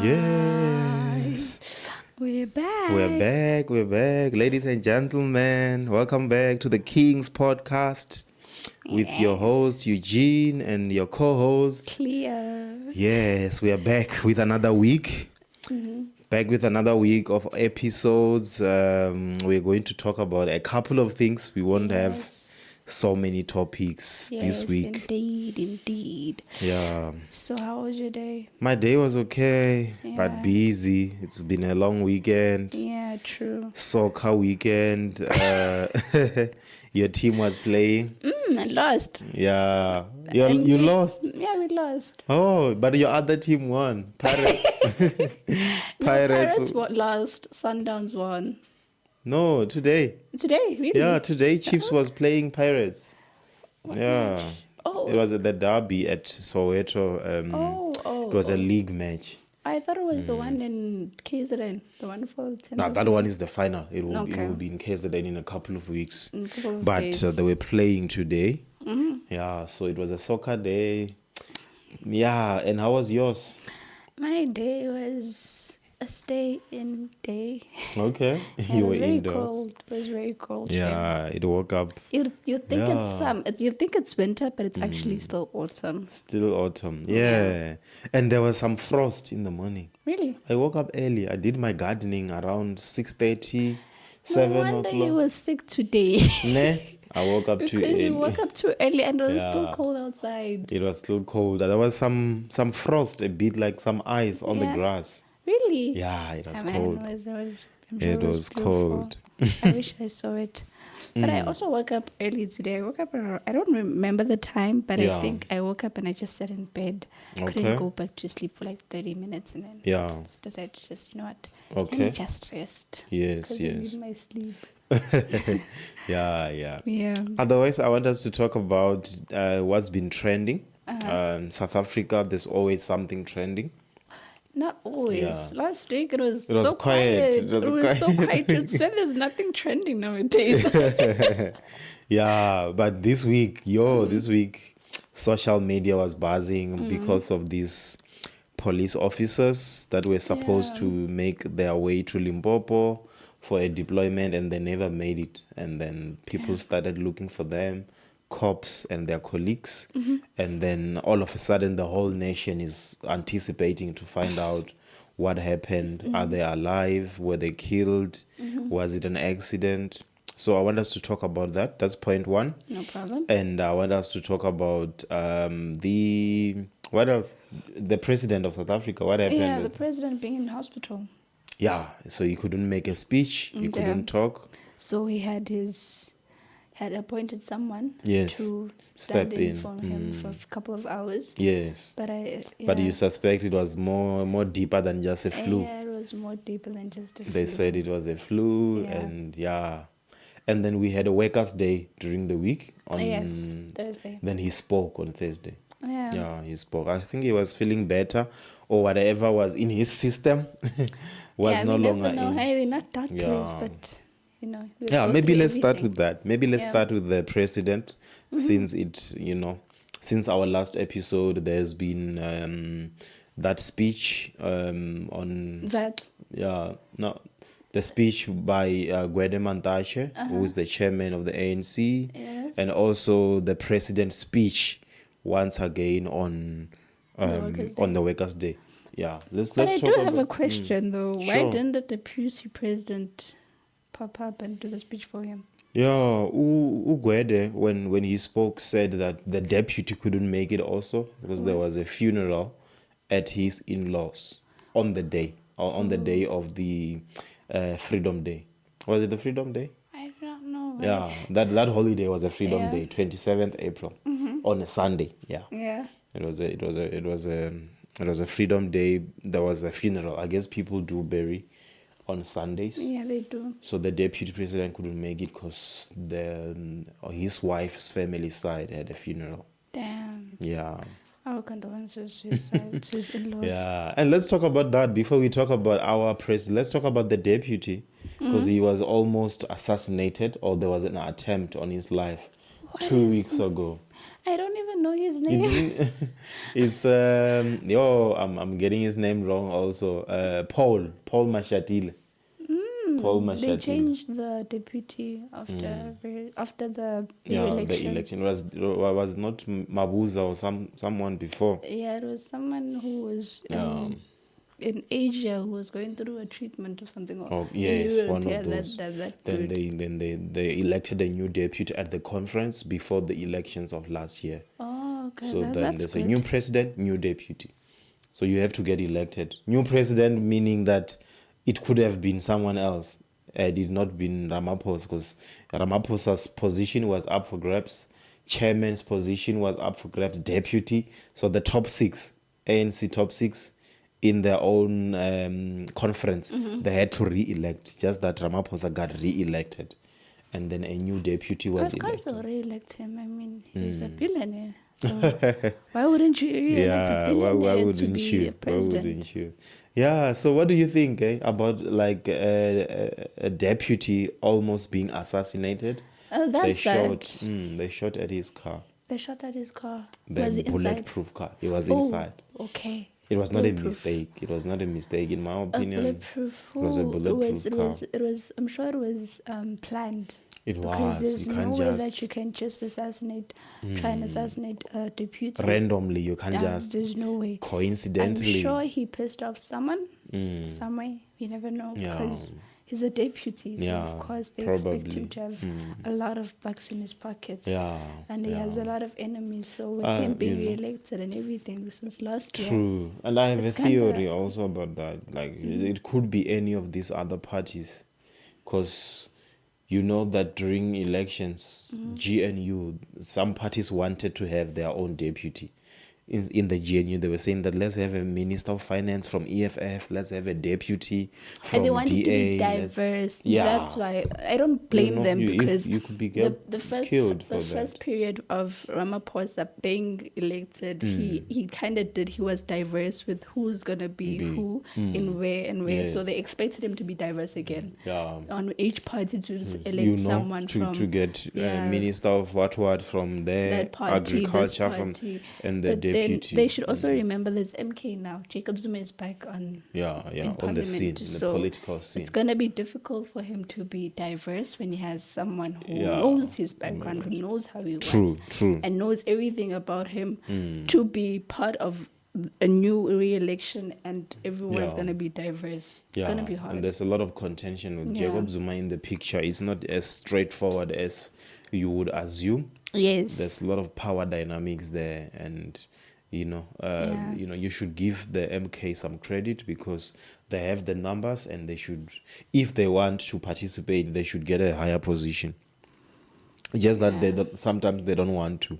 Yes. We're back. We're back. Ladies and gentlemen, welcome back to the King's podcast with your host Eugene and your co-host Cleo. Yes, we are back with another week. Back with another week of episodes. We're going to talk about a couple of things. We won't have so many topics this week. Indeed. Yeah. So how was your day? My day was okay, but busy. It's been a long weekend. Yeah, true. Soccer weekend. Your team was playing. I lost. Yeah. You lost? Yeah, we lost. Oh, but your other team won. Pirates. Pirates lost. Sundowns won. No, today. Today, really? Yeah, today Chiefs was playing Pirates. What Yeah. match? Oh. It was at the derby at Soweto. It was a league match. I thought it was the one in KZN, the one for 10. No, that one is the final. It will be in KZN in a couple of weeks. But they were playing today. Yeah, so it was a soccer day. Yeah, and how was yours? My day was a stay-in day. Okay, Yeah, you were indoors. Cold. It was very cold. Yeah, it woke up. You think you think it's winter, but it's actually still autumn. Still autumn. Yeah. And there was some frost in the morning. Really? I woke up early. I did my gardening around 6:30, 7 No wonder o'clock. you were sick today. Nah, I woke up too early. Because you woke up too early and it was still cold outside. It was still cold. There was some frost, a bit like some ice on the grass. Really? Yeah, it was Man, cold. it was cold. I wish I saw it. But I also woke up early today. I woke up around, I don't remember the time, but I think I woke up and I just sat in bed. Couldn't go back to sleep for like 30 minutes and then just decided to just, you know what, let me just rest. Yes. I need my sleep. Yeah. Yeah. Otherwise, I want us to talk about what's been trending. South Africa, there's always something trending. Not always. Yeah. Last week it was so so quiet. It was so quiet. It's when there's nothing trending nowadays. Yeah, but this week, social media was buzzing because of these police officers that were supposed to make their way to Limpopo for a deployment and they never made it. And then people started looking for them, cops and their colleagues. And then all of a sudden the whole nation is anticipating to find out what happened. Are they alive? Were they killed? Was it an accident? So I want us to talk about that. That's point one. No problem. And I want us to talk about what else? The president of South Africa. What happened? Yeah, the president being in hospital. Yeah, so he couldn't make a speech. He couldn't talk. So he had appointed someone to step stand in for him for a couple of hours. Yes. But you suspect it was more deeper than just a flu. Yeah, it was more deeper than just a flu. They said it was a flu and then we had a Workers' Day during the week on Thursday. Then he spoke on Thursday. Yeah, he spoke. I think he was feeling better, or whatever was in his system was no longer in. Hey, we're not doctors, but you know. Maybe let's start with that. Maybe let's start with the president, since since our last episode, there's been that speech on that. The speech by Gwede Mantashe, who is the chairman of the ANC, and also the president's speech once again on the Workers' Day. Yeah, let's talk about. I do have a question though. Sure. Why didn't the deputy president pop up and do the speech for him? Yeah, Gwede, when he spoke, said that the deputy couldn't make it also because there was a funeral at his in-laws on the day of the Freedom Day. Was it the Freedom Day? I don't know. Yeah, that holiday was a Freedom Day, 27th April, on a Sunday. Yeah. It was a Freedom Day. There was a funeral. I guess people do bury on Sundays. Yeah, they do. So the deputy president couldn't make it because his wife's family side had a funeral. Damn. Yeah. Our condolences to his in-laws. Yeah, and let's talk about that before we talk about our president. Let's talk about the deputy because he was almost assassinated, or there was an attempt on his life 2 weeks ago. I don't even know his name. It's I'm getting his name wrong also. Paul Mashatile. Paul They Mashatile. changed the deputy after the election. The election was not Mabuza or someone before. Yeah, it was someone who was in Asia who was going through a treatment or something. Oh yes, one of those. That Then they elected a new deputy at the conference before the elections of last year. Oh, okay. So then there's good. a new president, new deputy. So you have to get elected. New president meaning that it could have been someone else. It did not been Ramaphosa, because Ramaphosa's position was up for grabs. Chairman's position was up for grabs. Deputy. So the top six, ANC top six, in their own conference, they had to re-elect. Just that Ramaphosa got re-elected. And then a new deputy was elected. Of course they'll re-elect him. I mean, he's a billionaire. So why wouldn't you re-elect a billionaire why wouldn't to be you? a president? Why wouldn't you? Yeah, so what do you think about like a deputy almost being assassinated? That's sad. They shot at his car. They shot at his car. Was he bulletproof car. He was inside. Okay. It was not a mistake. It was not a mistake, in my opinion. Bulletproof. It was a bulletproof car. It was. I'm sure it was planned. It because was. There's You no can't way just that you can just try and assassinate a deputy randomly. You can't just. There's no way. Coincidentally. I'm sure he pissed off someone. Some way. You never know because he's a deputy. So of course they expect him to have a lot of bucks in his pockets. Yeah. And he has a lot of enemies. So with him being re-elected and everything since last year. True. And I have a theory also about that. Like it could be any of these other parties, because you know that during elections, GNU, some parties wanted to have their own deputy. In the GNU, they were saying that let's have a minister of finance from EFF, let's have a deputy from and they wanted DA. To be diverse. That's why I don't blame them because you could be the first period of Ramaphosa being elected, he kind of did. He was diverse with who's gonna be who in where and where. Yes. So they expected him to be diverse again. Yeah. On each party to elect someone to get minister of what from their party, agriculture from and the then they should also remember there's MK now. Jacob Zuma is back on on the scene, the political scene. It's gonna be difficult for him to be diverse when he has someone who knows his background, who knows how he works, and knows everything about him to be part of a new re-election, and everyone's gonna be diverse. It's gonna be hard. And there's a lot of contention with Jacob Zuma in the picture. It's not as straightforward as you would assume. Yes, there's a lot of power dynamics there, and you should give the MK some credit because they have the numbers, and they should, if they want to participate, they should get a higher position. Just that sometimes they don't want to.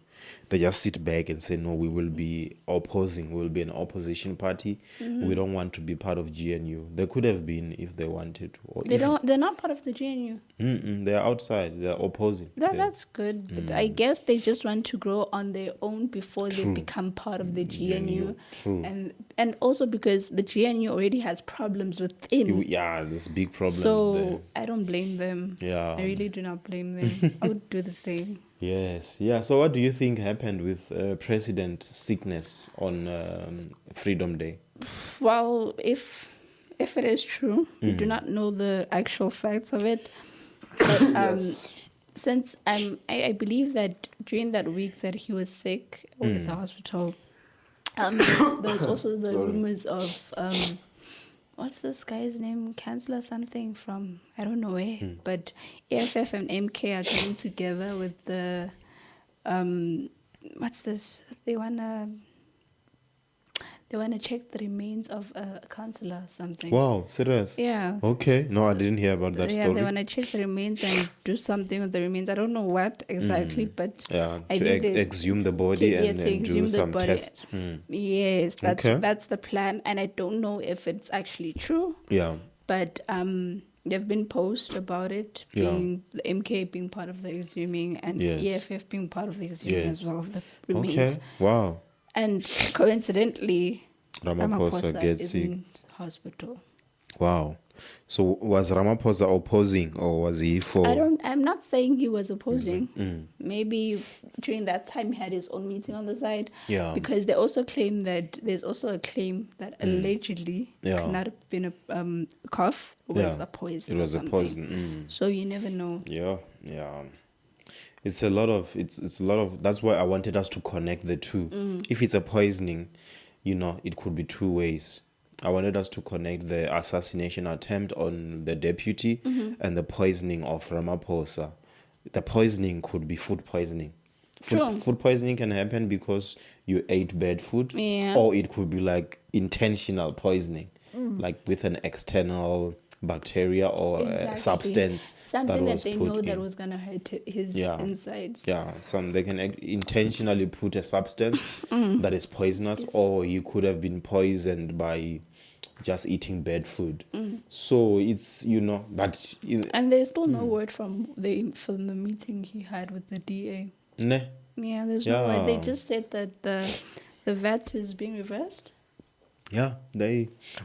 They just sit back and say, no, we will be opposing. We will be an opposition party. We don't want to be part of GNU. They could have been if they wanted to. Or they're not part of the GNU. They're outside. They're opposing. That's good. I guess they just want to grow on their own before they become part of the GNU. True. And also because the GNU already has problems within. Yeah, there's big problems so there. I don't blame them. Yeah. I really do not blame them. I would do the same. Yes. Yeah. So what do you think happened with President sickness on Freedom Day? Well, if it is true, we do not know the actual facts of it. But since I believe that during that week that he was sick at the hospital, there was also the rumors of what's this guy's name? Chancellor something from I don't know where. But EFF and MK are coming together with the what's this? They wanna check the remains of a councillor or something. Wow, serious? Yeah. Okay. No, I didn't hear about that story. Yeah, they want to check the remains and do something with the remains. I don't know what exactly, but I think exhume the body and do some tests. Yes, that's the plan, and I don't know if it's actually true. Yeah. But there've been posts about it being the MK being part of the exhuming and EFF being part of the exhuming as well of the remains. Okay. Wow. And coincidentally, Ramaphosa gets is sick. in hospital. Wow. So was Ramaphosa opposing, or was he for? I'm not saying he was opposing. Maybe during that time he had his own meeting on the side. Yeah. Because they also claim that there's also a claim that allegedly could not have been a cough. It was a poison. It was or a something. poison. So you never know. Yeah. It's a lot of that's why I wanted us to connect the two. If it's a poisoning, it could be two ways. I wanted us to connect the assassination attempt on the deputy and the poisoning of Ramaphosa. The poisoning could be food poisoning. Food poisoning can happen because you ate bad food, or it could be like intentional poisoning, like with an external bacteria or substance, something that they know put that in. was gonna hurt his insides. They can intentionally put a substance that is poisonous, or you could have been poisoned by just eating bad food. So it's but and there's still no word from the meeting he had with the DA. Ne? Yeah, there's no word. They just said that the VAT is being reversed. Yeah,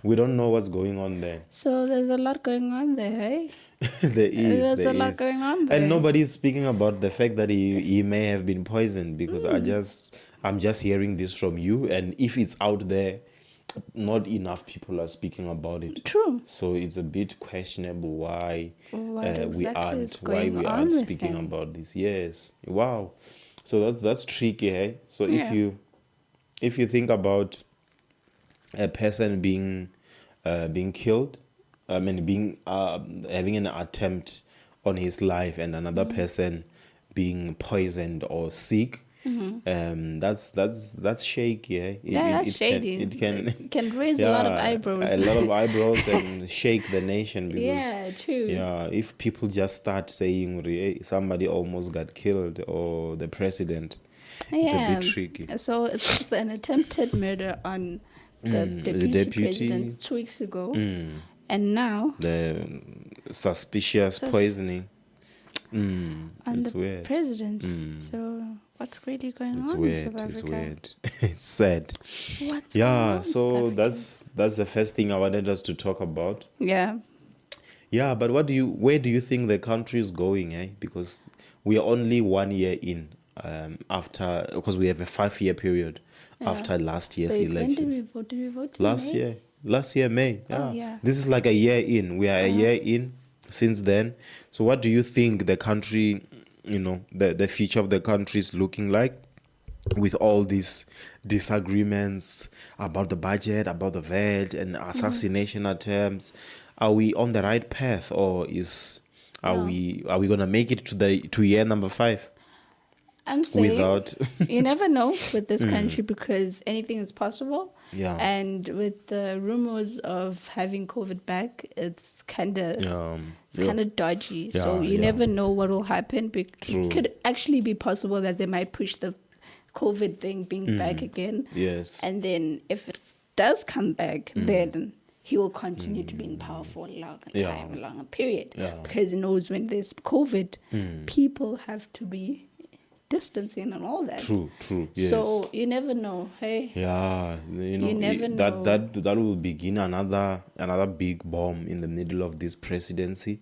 we don't know what's going on there. So there's a lot going on there, hey? There's a lot going on there. And nobody's speaking about the fact that he may have been poisoned, because I'm just hearing this from you, and if it's out there, not enough people are speaking about it. True. So it's a bit questionable why we aren't speaking about this. Yes. Wow. So that's tricky, hey? So if you think about a person being killed, being having an attempt on his life, and another person being poisoned or sick, that's shaky. That's shady. It can raise a lot of eyebrows. A lot of eyebrows and shake the nation. Because, true. If people just start saying somebody almost got killed, or the president, it's a bit tricky. So it's an attempted murder on the deputy president 2 weeks ago, and now the suspicious poisoning on the weird. President. So what's really going on in South Africa? It's weird. It's sad. What's going on, so that's the first thing I wanted us to talk about. But where do you think the country is going, Because we are only 1 year in, because we have a 5-year period after last year's elections. When did we vote? Last year, May. This is like a year in. We are a year in since then. So what do you think the country, the future of the country is looking like, with all these disagreements about the budget, about the VAT, and assassination attempts? Are we on the right path, or are we gonna make it to year number 5? I'm saying you never know with this country, because anything is possible. And with the rumors of having COVID back, it's kind of dodgy. So you never know what will happen. It could actually be possible that they might push the COVID thing being back again. Yes. And then if it does come back, then he will continue to be in power for a long time, a longer period. Because he knows when there's COVID, people have to be distancing and all that. True. Yes. So you never know, hey. You never know. That will begin another big bomb in the middle of this presidency,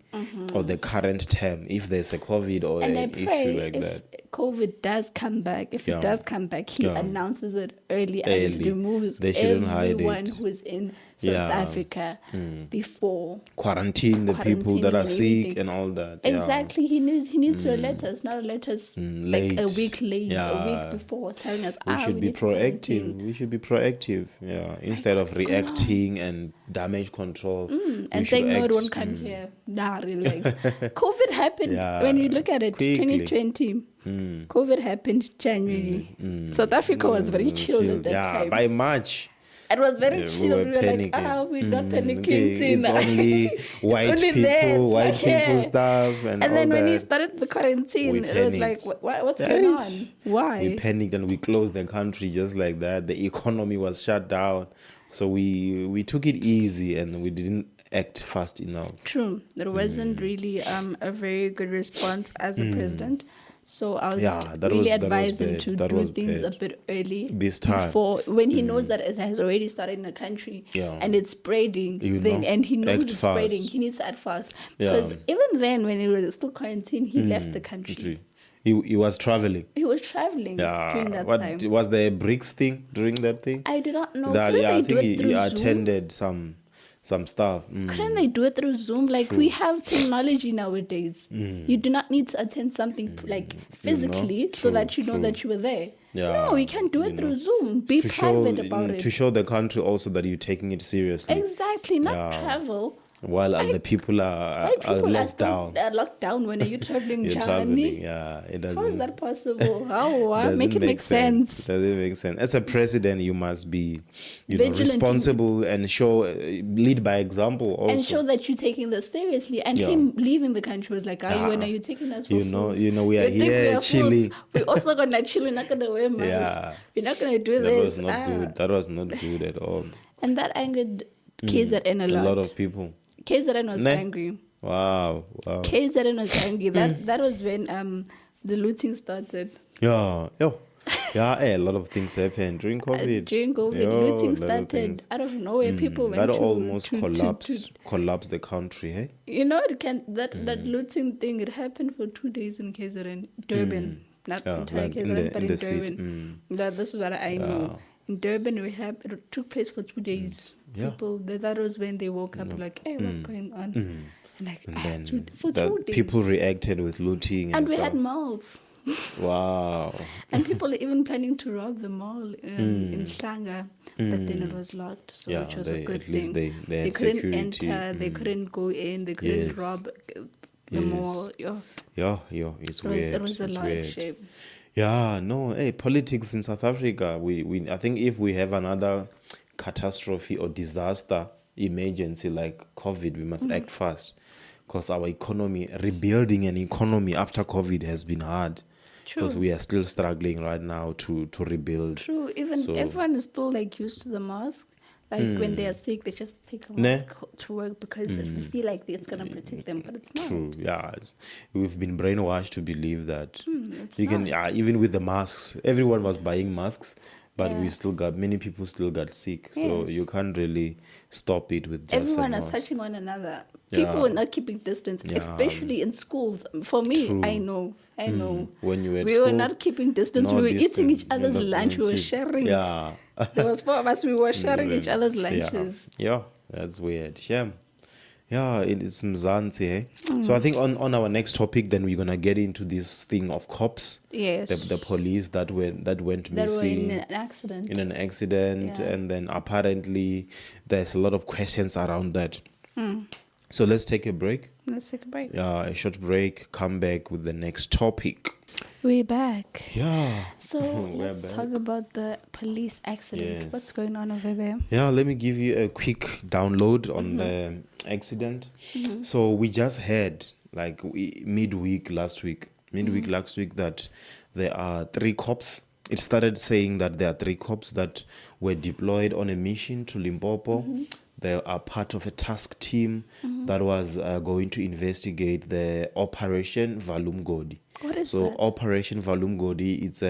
or the current term, if there's a COVID or an issue like that. COVID does come back. If it does come back, he announces it early and removes everyone who's in South Africa before quarantine the people that are sick and all that. Exactly. He needs to alert us, not alert us like a week late, a week before, telling us we should be proactive. We should be proactive. Instead of reacting and damage control. And saying no, don't come here. Nah, relax. COVID happened when you look at it, quickly. 2020. COVID happened January. South Africa was very chill at that time. By March. It was very chill. We were like, we're not panicking. It's only white people stuff. And then when he started the quarantine, it was like, what's going on? Why? We panicked and we closed the country just like that. The economy was shut down. So we took it easy and we didn't act fast enough. True. There wasn't really a very good response as a president So I would really advise him to do things a bit early. This time. Before, when he knows that it has already started in the country and it's spreading, and he knows it's spreading, he needs to act fast. Because even then, when he was still quarantined, he left the country. He was traveling. He was traveling during that time. Was there a BRICS thing during that thing? I do not know. I think he attended some stuff. Couldn't they do it through Zoom? Like, we have technology nowadays. You do not need to attend something like physically so that you know that you were there. No, you can do it through Zoom. Be private about it. To show the country also that you're taking it seriously. Exactly, not travel. While other people are locked down. They're locked down. When are you traveling? You're traveling, it doesn't. How is that possible? How? Make it make sense. Doesn't make sense. As a president, you must be, responsible and lead by example also. And show that you're taking this seriously. And him leaving the country was like, when are you taking us for fools? We are here chilling. We're also gonna chill. We're not gonna wear masks. We're not gonna do this. That was not good. That was not good at all. And that angered KZN a lot. A lot of people. KZN was angry. Wow. KZN was angry. That was when the looting started. A lot of things happened during COVID. Looting started out of nowhere. People went that almost collapsed the country. Hey? That looting thing. It happened for 2 days in KZN, Durban, not entire KZN, but in Durban. This is what I know. In Durban, it took place for 2 days. People, that was when they woke up like, hey, what's going on? For 2 days. People reacted with looting and we had malls. Wow. And people are even planning to rob the mall in Hlanga, but then it was locked, which was a good thing. They couldn't security. Enter, they couldn't go in, they couldn't rob the mall. It's weird. It was a large shape. Politics in South Africa, I think if we have another catastrophe or disaster emergency like COVID, we must act fast, because our economy, rebuilding an economy after COVID has been hard. Because we are still struggling right now to rebuild. True. Everyone is still used to the mask. When they are sick, they just take a mask to work because they feel like it's going to protect them, but it's not. True, we've been brainwashed to believe that. Even with the masks, everyone was buying masks, but many people still got sick. So you can't really stop it with just everyone is touching one another. People are not keeping distance, especially in schools. For me, I know. When you we were not keeping distance. We were eating each other's lunch. We were sharing. There was 4 of us. We were sharing each other's lunches. That's weird. It's Mzansi. So I think on our next topic, then we're gonna get into this thing of cops. Yes. The police that went missing. Were in an accident. And then apparently there's a lot of questions around that. So let's take a break. A short break. Come back with the next topic. We're back. So let's back. talk about the police accident. Yes. What's going on over there? Let me give you a quick download on the accident. So we just heard midweek last week that there are 3 cops. It started saying that there are 3 cops that were deployed on a mission to Limpopo. They are part of a task team that was going to investigate the Operation Valumgodi. What is that? Operation Valumgodi, it's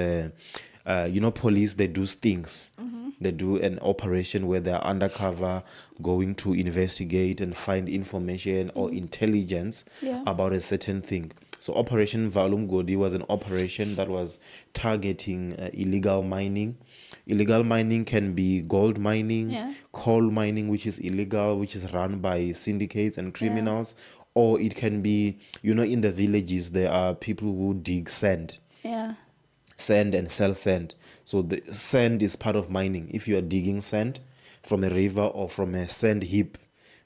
police, they do stings. They do an operation where they're undercover going to investigate and find information or intelligence about a certain thing. So Operation Valumgodi was an operation that was targeting illegal mining. Illegal mining can be gold mining, coal mining, which is illegal, which is run by syndicates and criminals. Or it can be, in the villages, there are people who dig sand. Sand and sell sand. So the sand is part of mining. If you are digging sand from a river or from a sand heap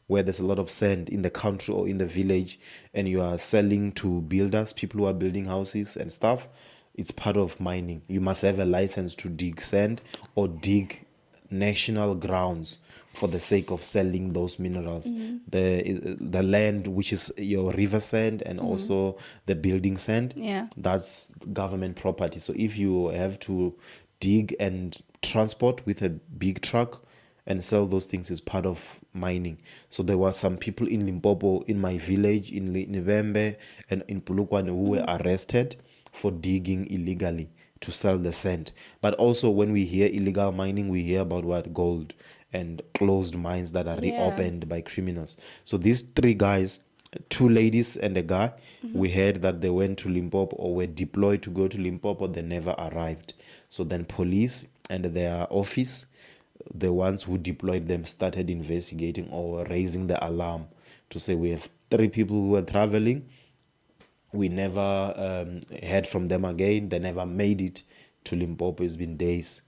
where there's a lot of sand in the country or in the village, and you are selling to builders, people who are building houses and stuff, it's part of mining. You must have a license to dig sand or dig national grounds for the sake of selling those minerals. The land, which is your river sand and also the building sand, that's government property. So if you have to dig and transport with a big truck and sell those things, is part of mining. So there were some people in Limpopo, in my village, in Nivembe and in Polokwane, who were arrested for digging illegally to sell the sand. But also when we hear illegal mining, we hear about what? Gold and closed mines that are reopened by criminals. So these 3 guys, 2 ladies and a guy, we heard that they went to Limpopo or were deployed to go to Limpopo. They never arrived. So then police and their office, the ones who deployed them, started investigating or raising the alarm to say we have 3 people who were traveling. We never heard from them again. They never made it to Limpopo. It's been days.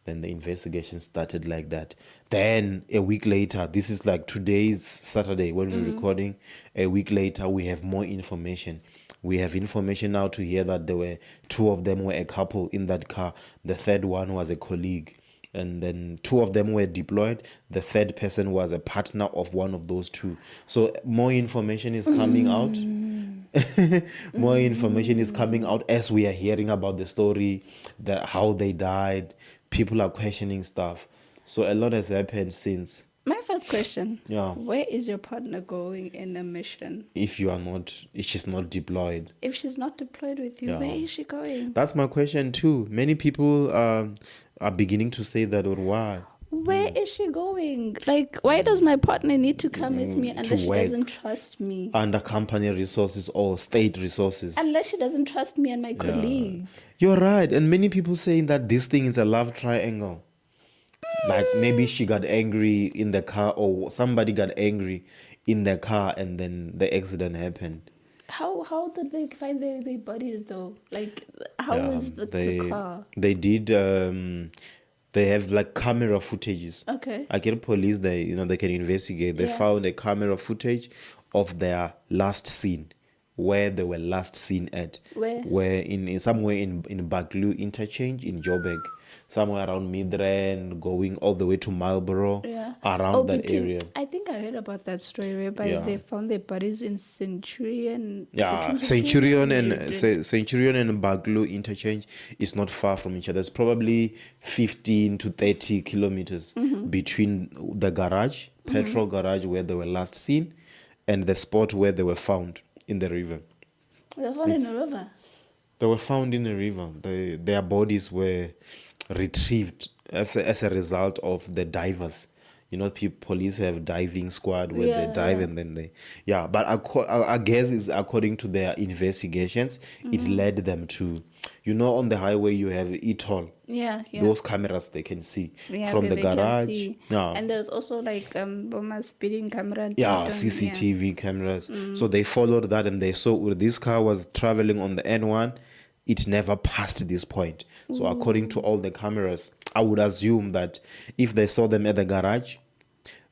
Then the investigation started like that. Then a week later, this is like today's Saturday when we're recording. A week later, we have more information. We have information now to hear that there were 2 of them were a couple in that car. The 3rd one was a colleague. And then 2 of them were deployed. The 3rd person was a partner of one of those 2. So more information is coming out. More information is coming out as we are hearing about the story, how they died. People are questioning stuff. So a lot has happened since. My first question. Yeah. Where is your partner going in a mission? If she's not deployed. If she's not deployed with you, where is she going? That's my question too. Many people are beginning to say that, or why? Where is she going? Like, why does my partner need to come with me unless she doesn't trust me? Under company resources or state resources. Unless she doesn't trust me and my colleague. You're right. And many people saying that this thing is a love triangle. Like maybe she got angry in the car or somebody got angry in the car and then the accident happened. How did they find their bodies though? Like, how was the car? They did... they have like camera footages. Okay. I get police, they can investigate. They found a camera footage of their last scene, where they were last seen at. Where in somewhere in Baglu interchange in Joburg, somewhere around Midrand, going all the way to Marlborough, around that area. I think I heard about that story whereby they found their bodies in Centurion. Yeah, Centurion and Baglu interchange is not far from each other. It's probably 15 to 30 kilometers between the garage, petrol garage where they were last seen, and the spot where they were found in the river. They were found in the river? They were found in the river. Their bodies were retrieved as a result of the divers. Police have diving squad where they dive and then they... Yeah, but I guess it's according to their investigations, it led them to... on the highway you have e-toll. Yeah. Those cameras they can see from the garage. Yeah. And there's also like speeding camera. Yeah, CCTV cameras. So they followed that and they saw this car was traveling on the N1. It never passed this point. So according to all the cameras, I would assume that if they saw them at the garage,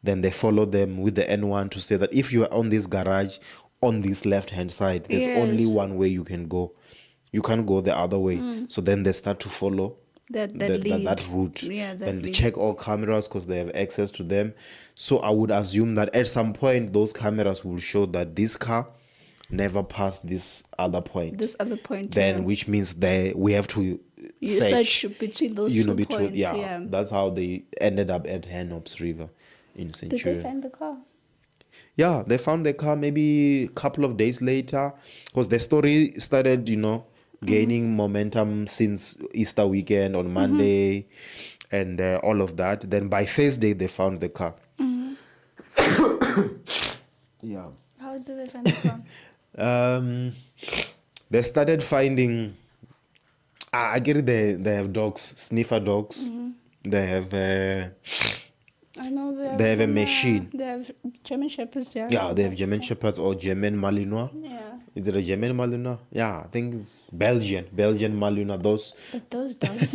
then they followed them with the N1 to say that if you are on this garage, on this left-hand side, there's only one way you can go. You can't go the other way. So then they start to follow that route. Then they check all cameras because they have access to them. So I would assume that at some point, those cameras will show that this car never passed this other point. Then, which means we have to search between those 2 points. That's how they ended up at Hanops River in Centurion. Did they find the car? Yeah, they found the car maybe a couple of days later because the story started, gaining momentum since Easter weekend on Monday and all of that. Then by Thursday, they found the car. Yeah. How did they find the car? They started finding... I get it, they have dogs, sniffer dogs. They have... I know they have a machine. They have German Shepherds, Yeah, they have German Shepherds or German Malinois. Yeah. Is it a German Malinois? Yeah, I think it's Belgian Malinois. But those dogs...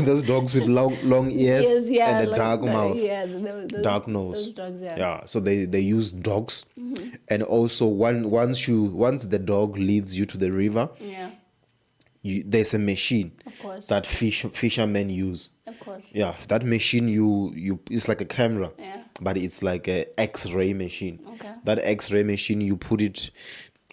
those dogs with long ears and a dark mouth. Yeah, dark nose. Those dogs, Yeah, so they use dogs. And also once the dog leads you to the river, there's a machine that fishermen use. Of course. Yeah, that machine it's like a camera, but it's like a X-ray machine. Okay. That X-ray machine, you put it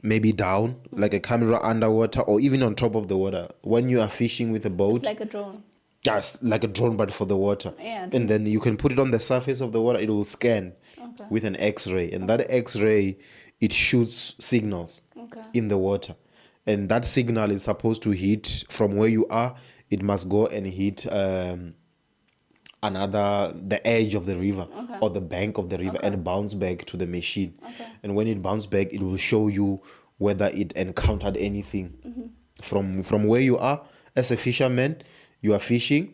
maybe down, like a camera underwater or even on top of the water. When you are fishing with a boat, it's like a drone. Yes, like a drone, but for the water. Yeah. And then you can put it on the surface of the water. It will scan with an X-ray, and that X-ray, it shoots signals in the water. and that signal is supposed to hit from where you are. It must go and hit the edge of the river or the bank of the river and bounce back to the machine. And when it bounces back, it will show you whether it encountered anything from where you are. As a fisherman, you are fishing,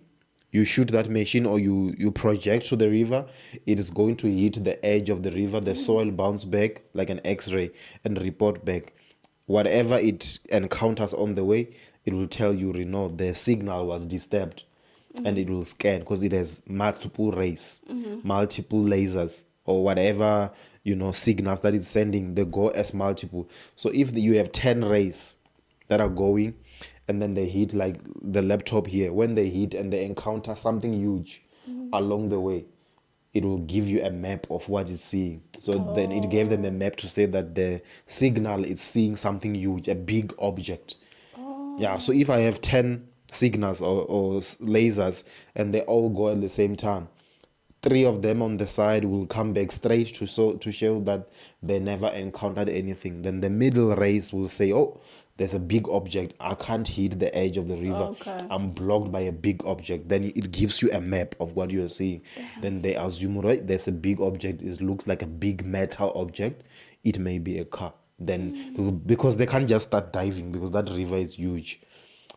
you shoot that machine or you project to the river, it is going to hit the edge of the river, the soil bounce back like an x-ray and report back. Whatever it encounters on the way, it will tell you, the signal was disturbed. And it will scan because it has multiple rays, multiple lasers or whatever, signals that it's sending, they go as multiple. So if you have 10 rays that are going and then they hit like the laptop here, when they hit and they encounter something huge along the way, it will give you a map of what it's seeing. So then it gave them a map to say that the signal is seeing something huge, a big object. Yeah, so if I have 10 signals or lasers and they all go at the same time, 3 of them on the side will come back straight to show that they never encountered anything. Then the middle rays will say, oh, there's a big object, I can't hit the edge of the river, I'm blocked by a big object. Then it gives you a map of what you're seeing. Then they assume, right, there's a big object, it looks like a big metal object, it may be a car. Then because they can't just start diving because that river is huge.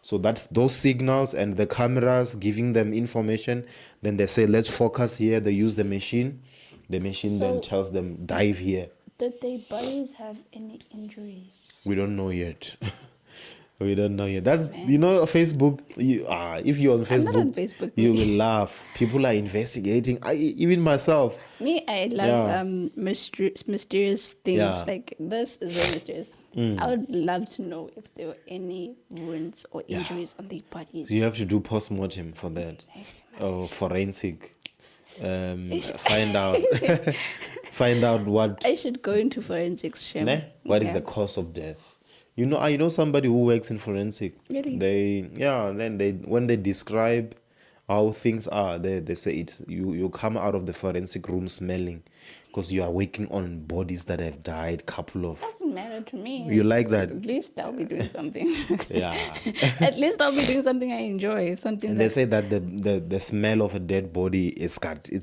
So that's those signals and the cameras giving them information. Then they say, let's focus here. They use the machine. The machine then tells them, dive here. Did their bodies have any injuries? We don't know yet. We don't know yet. That's, Facebook. If you're on Facebook, I'm not on Facebook. You will laugh. People are investigating. Even myself. Me, I love mysterious things. Yeah. Like, this is very mysterious. I would love to know if there were any wounds or injuries on their bodies. You have to do post-mortem for that. Or forensic. Find out. Find out what. I should go into forensics. What is the cause of death? I know somebody who works in forensic. Really? When they describe how things are, they say you come out of the forensic room smelling because you are working on bodies that have died. Doesn't matter to me. You like that? At least I'll be doing something. Yeah. At least I'll be doing something I enjoy. Something. They say that the smell of a dead body it's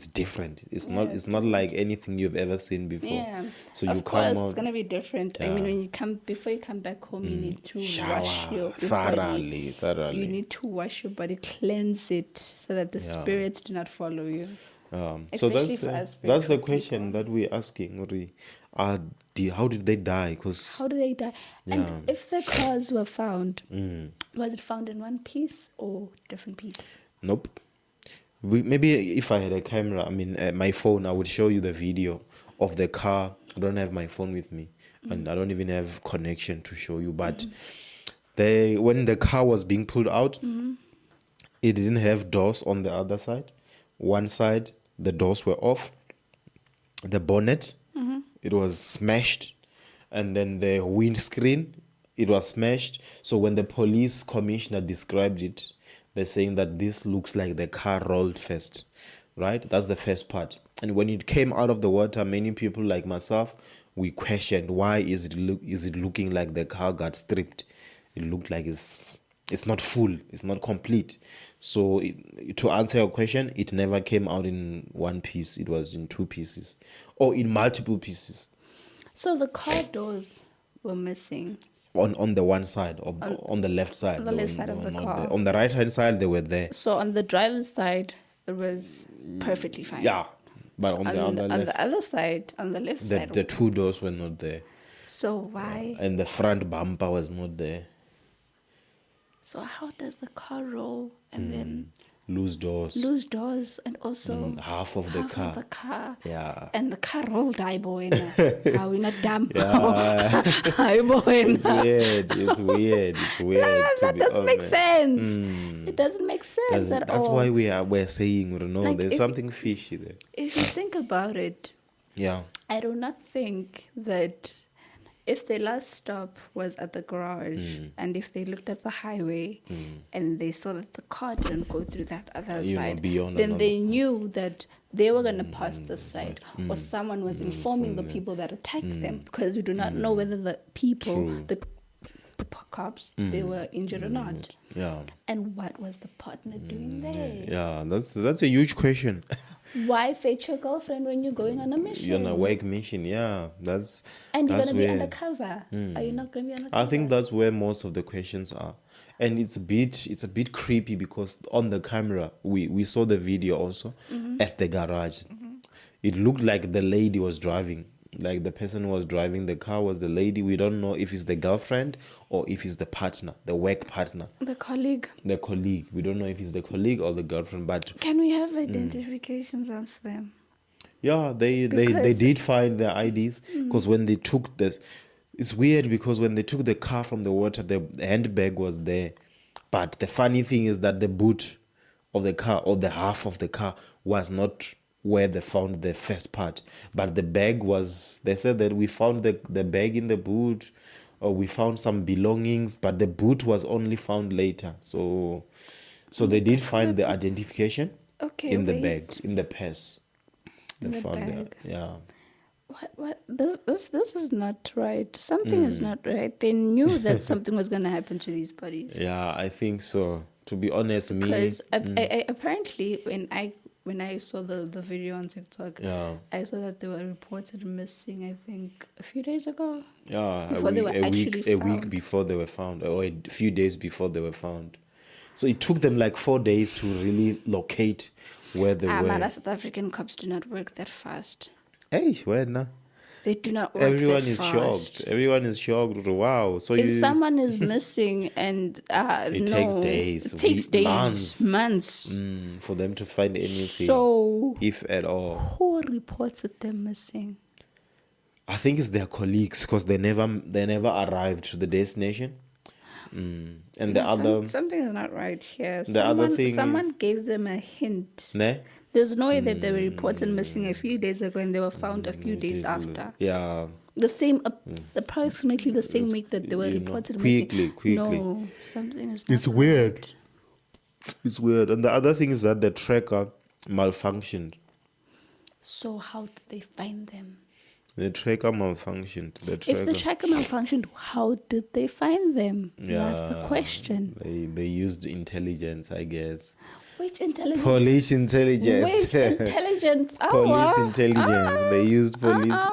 different. It's not like anything you've ever seen before. Yeah. So of course, it's gonna be different. Yeah. I mean, before you come back home, you need to wash your thoroughly. body. You need to wash your body, cleanse it, so that the spirits do not follow you. So that's the question that we're asking. How did they die? How did they die? And if the cars were found, was it found in one piece or different pieces? Nope. Maybe if I had a camera, my phone, I would show you the video of the car. I don't have my phone with me, and I don't even have connection to show you. But when the car was being pulled out, it didn't have doors on the other side. One side, the doors were off. The bonnet, it was smashed. And then the windscreen, it was smashed. So when the police commissioner described it, they're saying that this looks like the car rolled first, right? That's the first part. And when it came out of the water, many people like myself, we questioned, why is it looking like the car got stripped? It looked like it's not full, it's not complete. So to answer your question, it never came out in one piece. It was in 2 pieces or in multiple pieces. So the car doors were missing. On the one side, on the left side. On the left side of the car. There. On the right hand side, they were there. So on the driver's side, it was perfectly fine. Yeah, but on the other side, on the left side. The 2 doors were not there. So why? And the front bumper was not there. So how does the car roll and then lose doors and also half of the car. Yeah. And the car rolled, Are we not dumb? Yeah. It's weird. That doesn't make sense. It doesn't make sense at all. That's why we're saying, there's something fishy there. If you think about it, I do not think that if their last stop was at the garage and if they looked at the highway and they saw that the car didn't go through that other side, then they knew that they were going to pass this side or someone was informing the people that attacked them, because we do not know whether the people, the cops, they were injured or not. Yeah. And what was the partner doing there? Yeah, that's a huge question. Why fetch your girlfriend when you're going on a mission? You're on a work mission, yeah. And you're that's gonna be where undercover. Are you not gonna be undercover? I think that's where most of the questions are. And it's a bit creepy because on the camera we saw the video also at the garage. It looked like the lady was driving. Like the person who was driving the car was the lady. We don't know if it's the girlfriend or if it's the partner, the work partner. The colleague. The colleague. We don't know if it's the colleague or the girlfriend, but can we have identifications of them? Yeah, they did find their IDs because when they took it's weird because when they took the car from the water, the handbag was there. But the funny thing is that the boot of the car or the half of the car was not where they found the first part. But the bag was, they said that we found the bag in the boot or we found some belongings, but the boot was only found later. So they did find the identification in the bag, in the purse. They found bag. Yeah. What this is not right. Something is not right. They knew that something was gonna happen to these bodies. Yeah, I think so. To be honest, because I apparently when I saw the video on TikTok, I saw that they were reported missing. I think a few days ago. Yeah, before they were actually a week before they were found, or a few days before they were found. So it took them like 4 days to really locate where they were. But South African cops do not work that fast. Hey, where now? They do not work Everyone that is fast. shocked. Everyone is shocked. Wow. So if someone is missing and it takes days. It takes days, months for them to find anything. So if at all. Who reported them missing? I think it's their colleagues because they never arrived to the destination. And something is not right here. Someone gave them a hint. Ne? There's no way that they were reported missing a few days ago and they were found a few days after. Yeah. The same, approximately the same week that they were reported missing. Quickly. No, something is not It's weird. It's weird. And the other thing is that the tracker malfunctioned. So how did they find them? The tracker malfunctioned. If the tracker malfunctioned, how did they find them? Yeah, that's the question. They used intelligence, I guess. Which intelligence? Police intelligence. Which intelligence? Police intelligence. They used police.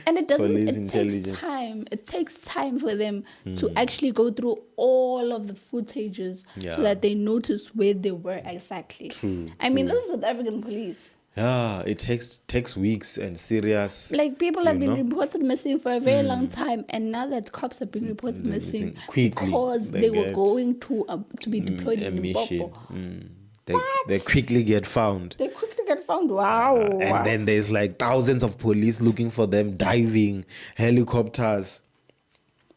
And it doesn't. It takes time. It takes time for them to actually go through all of the footages so that they notice where they were exactly. True. I mean, this is the African police. Yeah, it takes weeks and serious. Like people have been reported missing for a very long time, and now that cops have been reported missing quickly because they were going to be deployed in mission. They quickly get found. They quickly get found. Wow. And then there's like thousands of police looking for them, diving, helicopters.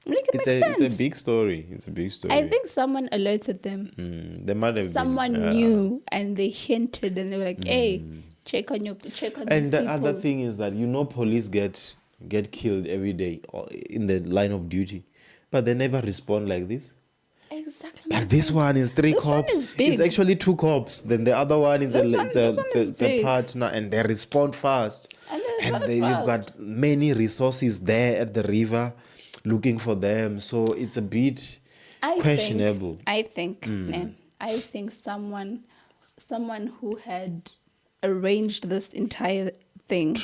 It's a big story. It's a big story. I think someone alerted them. They might have someone knew, and they hinted, and they were like, "Hey, check on And the other thing is that police get killed every day in the line of duty, but they never respond like this. Exactly. But this one is three cops. It's actually 2 cops. Then the other one is a partner, and they respond fast. And you've got many resources there at the river looking for them. So it's a bit questionable. I think someone who had arranged this entire thing,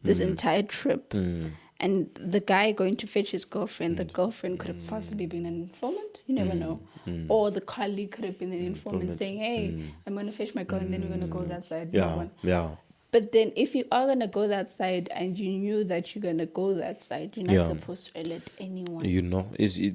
entire trip. And the guy going to fetch his girlfriend, the girlfriend could have possibly been an informant. You never know. Or the colleague could have been an informant saying, hey, I'm going to fetch my girl and then we're going to go that side. Yeah. But then if you are going to go that side and you knew that you're going to go that side, you're not supposed to alert anyone.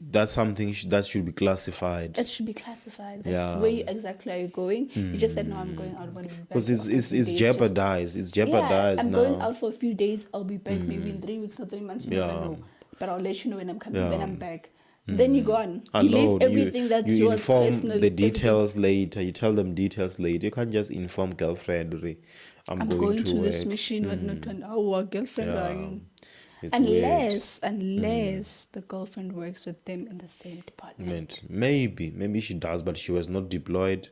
That's something that should be classified. It should be classified. Where exactly are you going? You just said, no, I'm going out. Because it's jeopardized. It's jeopardized I'm now. going out for a few days. I'll be back maybe in 3 weeks or 3 months. You never know. But I'll let you know when I'm coming, when I'm back. Then you're gone. You leave everything that's you yours inform personally. The details later. You tell them details later. You can't just inform girlfriend. I'm going to this mission, but not to our girlfriend. Unless the girlfriend works with them in the same department. Maybe she does, but she was not deployed.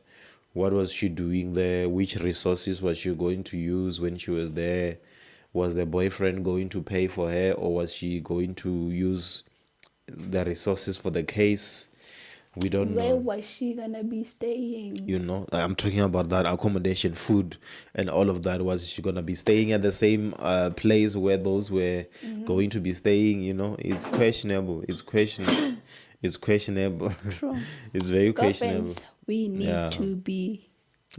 What was she doing there? Which resources was she going to use when she was there? Was the boyfriend going to pay for her, or was she going to use the resources for the case. We don't know. Where was she gonna be staying? You know, I'm talking about that accommodation, food, and all of that. Was she gonna be staying at the same place where those were going to be staying? You know, it's questionable. It's questionable. It's questionable. True. It's very Girlfriends, questionable. we need to be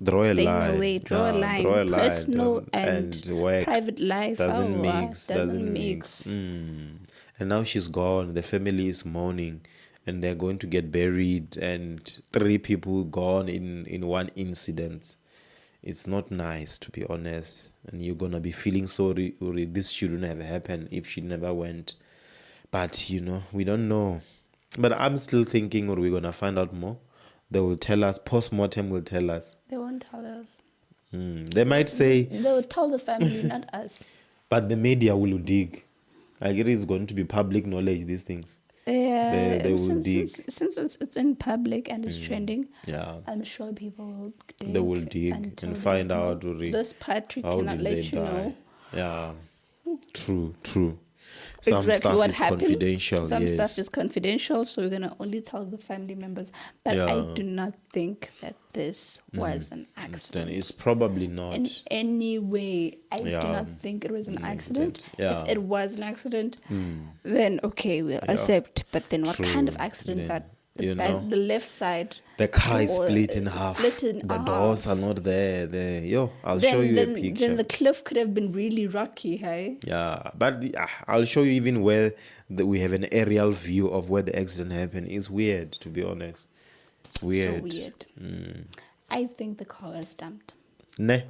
Draw a staying line. away. Draw a line. Draw a line. Personal and work private life doesn't mix. doesn't mix. And now she's gone. The family is mourning, and they're going to get buried. And 3 people gone in one incident. It's not nice, to be honest. And you're gonna be feeling sorry. This shouldn't have happened if she never went. But you know, we don't know. But I'm still thinking, are we gonna find out more? They will tell us. Post-mortem will tell us. They won't tell us. They might say. They will tell the family, not us. But the media will dig. I guess it's going to be public knowledge, these things. Yeah, they will dig. Since it's in public and it's trending, yeah, I'm sure people will dig. They will dig and find out. This part we cannot let you know. Yeah, true. Some exactly stuff what is happened. Confidential. Some yes. stuff is confidential, so we're gonna only tell the family members. But I do not think that this was an accident. It's probably not. In any way, I do not think it was an accident. Yeah. If it was an accident, then okay, we'll accept. But then what kind of accident that the left side... The car is split in half. The doors are not there. I'll show you a picture. Then the cliff could have been really rocky, hey? Yeah, but I'll show you even where we have an aerial view of where the accident happened. It's weird, to be honest. Weird. So weird. I think the car was dumped. Ne?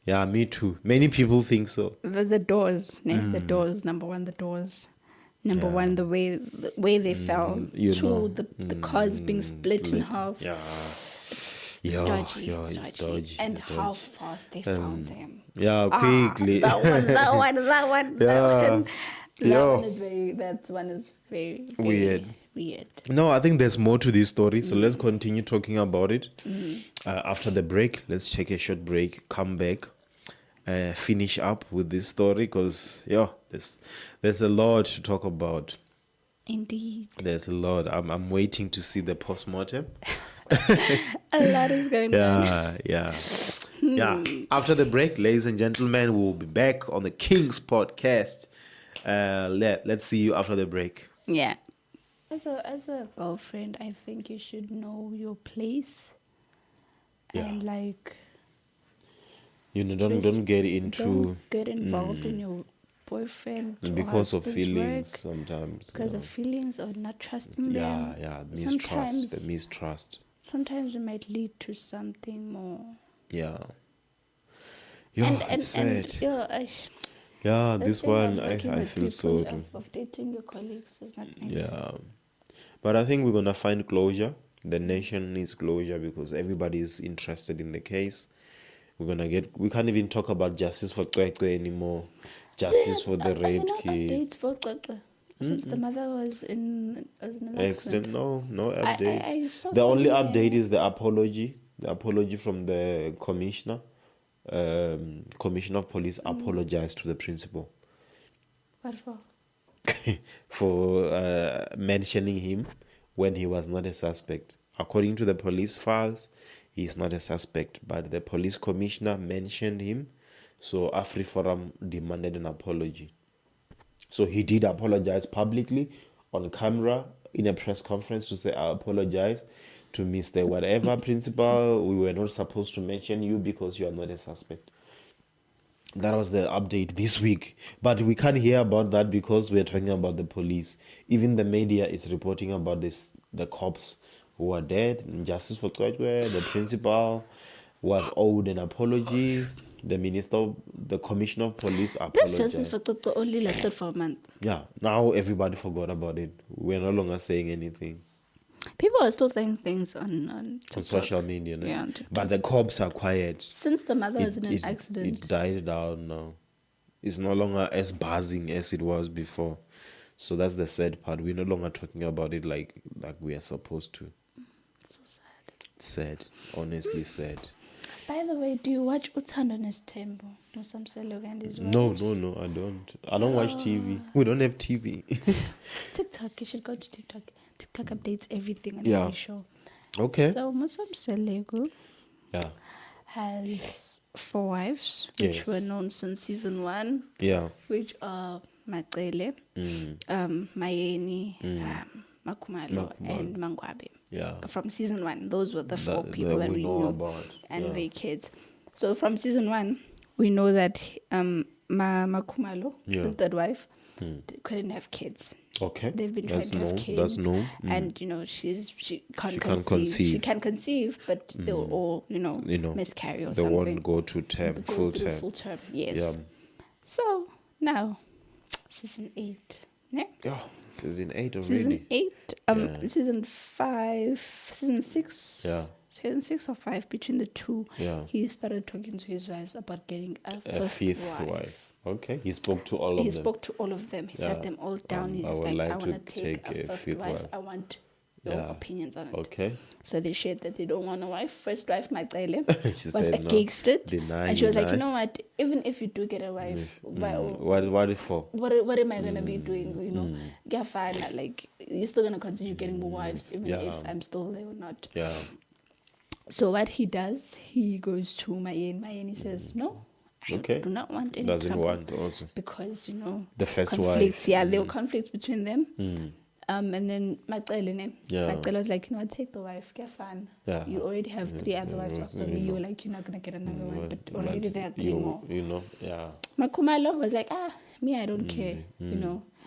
Yeah, me too. Many people think so. The doors, the doors, number one, the doors. Number one, the way they fell. The cars being split in half. Yeah. It's dodgy. And how fast they found them. Yeah, quickly. That one. That one is very weird. No, I think there's more to this story. So let's continue talking about it. After the break, let's take a short break, come back. Finish up with this story because there's a lot to talk about. Indeed, there's a lot. I'm waiting to see the post-mortem. A lot is going on. Yeah. After the break, ladies and gentlemen, we'll be back on the King's podcast. Let's see you after the break. Yeah. As a girlfriend, I think you should know your place. And don't get into... Don't get involved in your boyfriend because of feelings work, sometimes. Because of feelings or not trusting them. Yeah, mistrust. Sometimes it might lead to something more. Yeah. It's sad. This one, I feel so... Of dating your colleagues is not nice. Yeah. But I think we're going to find closure. The nation needs closure because everybody is interested in the case. We can't even talk about justice for Kwekwe anymore. Justice for the raped kids. Updates for Kwekwe. Since the mother was in an accident. No updates. I saw the only update is the apology. The apology from the commissioner. Commissioner of police apologized to the principal. What for? For mentioning him when he was not a suspect. According to the police files, he is not a suspect, but the police commissioner mentioned him, so AfriForum demanded an apology. So he did apologize publicly on camera in a press conference to say, I apologize to Mr. Whatever principal. We were not supposed to mention you because you are not a suspect. That was the update this week. But we can't hear about that because we're talking about the police. Even the media is reporting about the cops who are dead. Justice for Kwekwe, the principal was owed an apology. The commissioner of police apologized. This Justice for Toto only lasted for a month. Yeah, now everybody forgot about it. We're no longer saying anything. People are still saying things on social media, no? Yeah, but the cops are quiet. Since the mother was in an accident. It died down now. It's no longer as buzzing as it was before. So that's the sad part. We're no longer talking about it like we are supposed to. So sad. Sad. Honestly sad. By the way, do you watch Uthando nesthembu? And his No, wives? I don't. I don't watch TV. We don't have TV. TikTok, you should go to TikTok. TikTok updates everything on Yeah. every show. Okay. So Musamselego Yeah. has 4 wives, which Yes. were known since season 1. Yeah. Which are Macele, Mayeni, Makumalo, and Mangwabe. Yeah. From season 1, those were the 4 people that we knew about. and their kids. So from season 1, we know that Makumalo, the third wife, couldn't have kids. Okay. They've been trying to have kids. That's known. And, she can't conceive. She can conceive, but they will all, miscarry or something. They won't go to term, full term. Full term, yes. Yeah. So now, season 8. Yeah? Oh, season 8 already. Season 8. Season 5, season 6. Yeah. Season 6 or 5, between the two. Yeah. He started talking to his wives about getting a fifth wife. Okay. He spoke to all of them. He spoke to all of them. He sat them all down. He's like, I want to take a fifth wife. I want your opinions on it. Okay. So they shared that they don't want a wife. First wife, Magdalene, She was said against it. And she was like, deny. you know what? Even if you do get a wife, what is for? What am I going to be doing? Get fine. Like, you're still going to continue getting more wives, even if I'm still there or not. Yeah. So what he does, he goes to Mayen. Mayen, he says, no. I do not want any Doesn't trouble. want also. Because, the first conflicts. wife. Yeah, there were conflicts between them. And then Magdalene was like, take the wife, get fun. Yeah. You already have 3 other wives after me. You were like, you're not going to get another one. But already there are 3 more. Yeah. Makumalo was like, me, I don't care.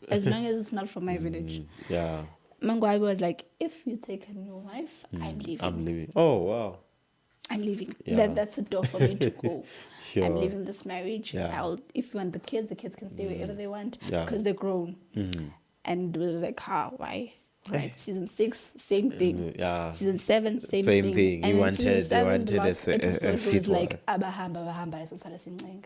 As long as it's not from my village. Yeah. Mangwabi was like, if you take a new wife, I'm leaving. Oh, wow. I'm leaving. Yeah. That's a door for me to go. Sure. I'm leaving this marriage. Yeah. If you want the kids can stay wherever they want Yeah. because they're grown. And it was like, why? Right. Season 6, same thing. Yeah. Season 7, same thing. And He then wanted a fifth was one. like, abahamba esosala sincenga.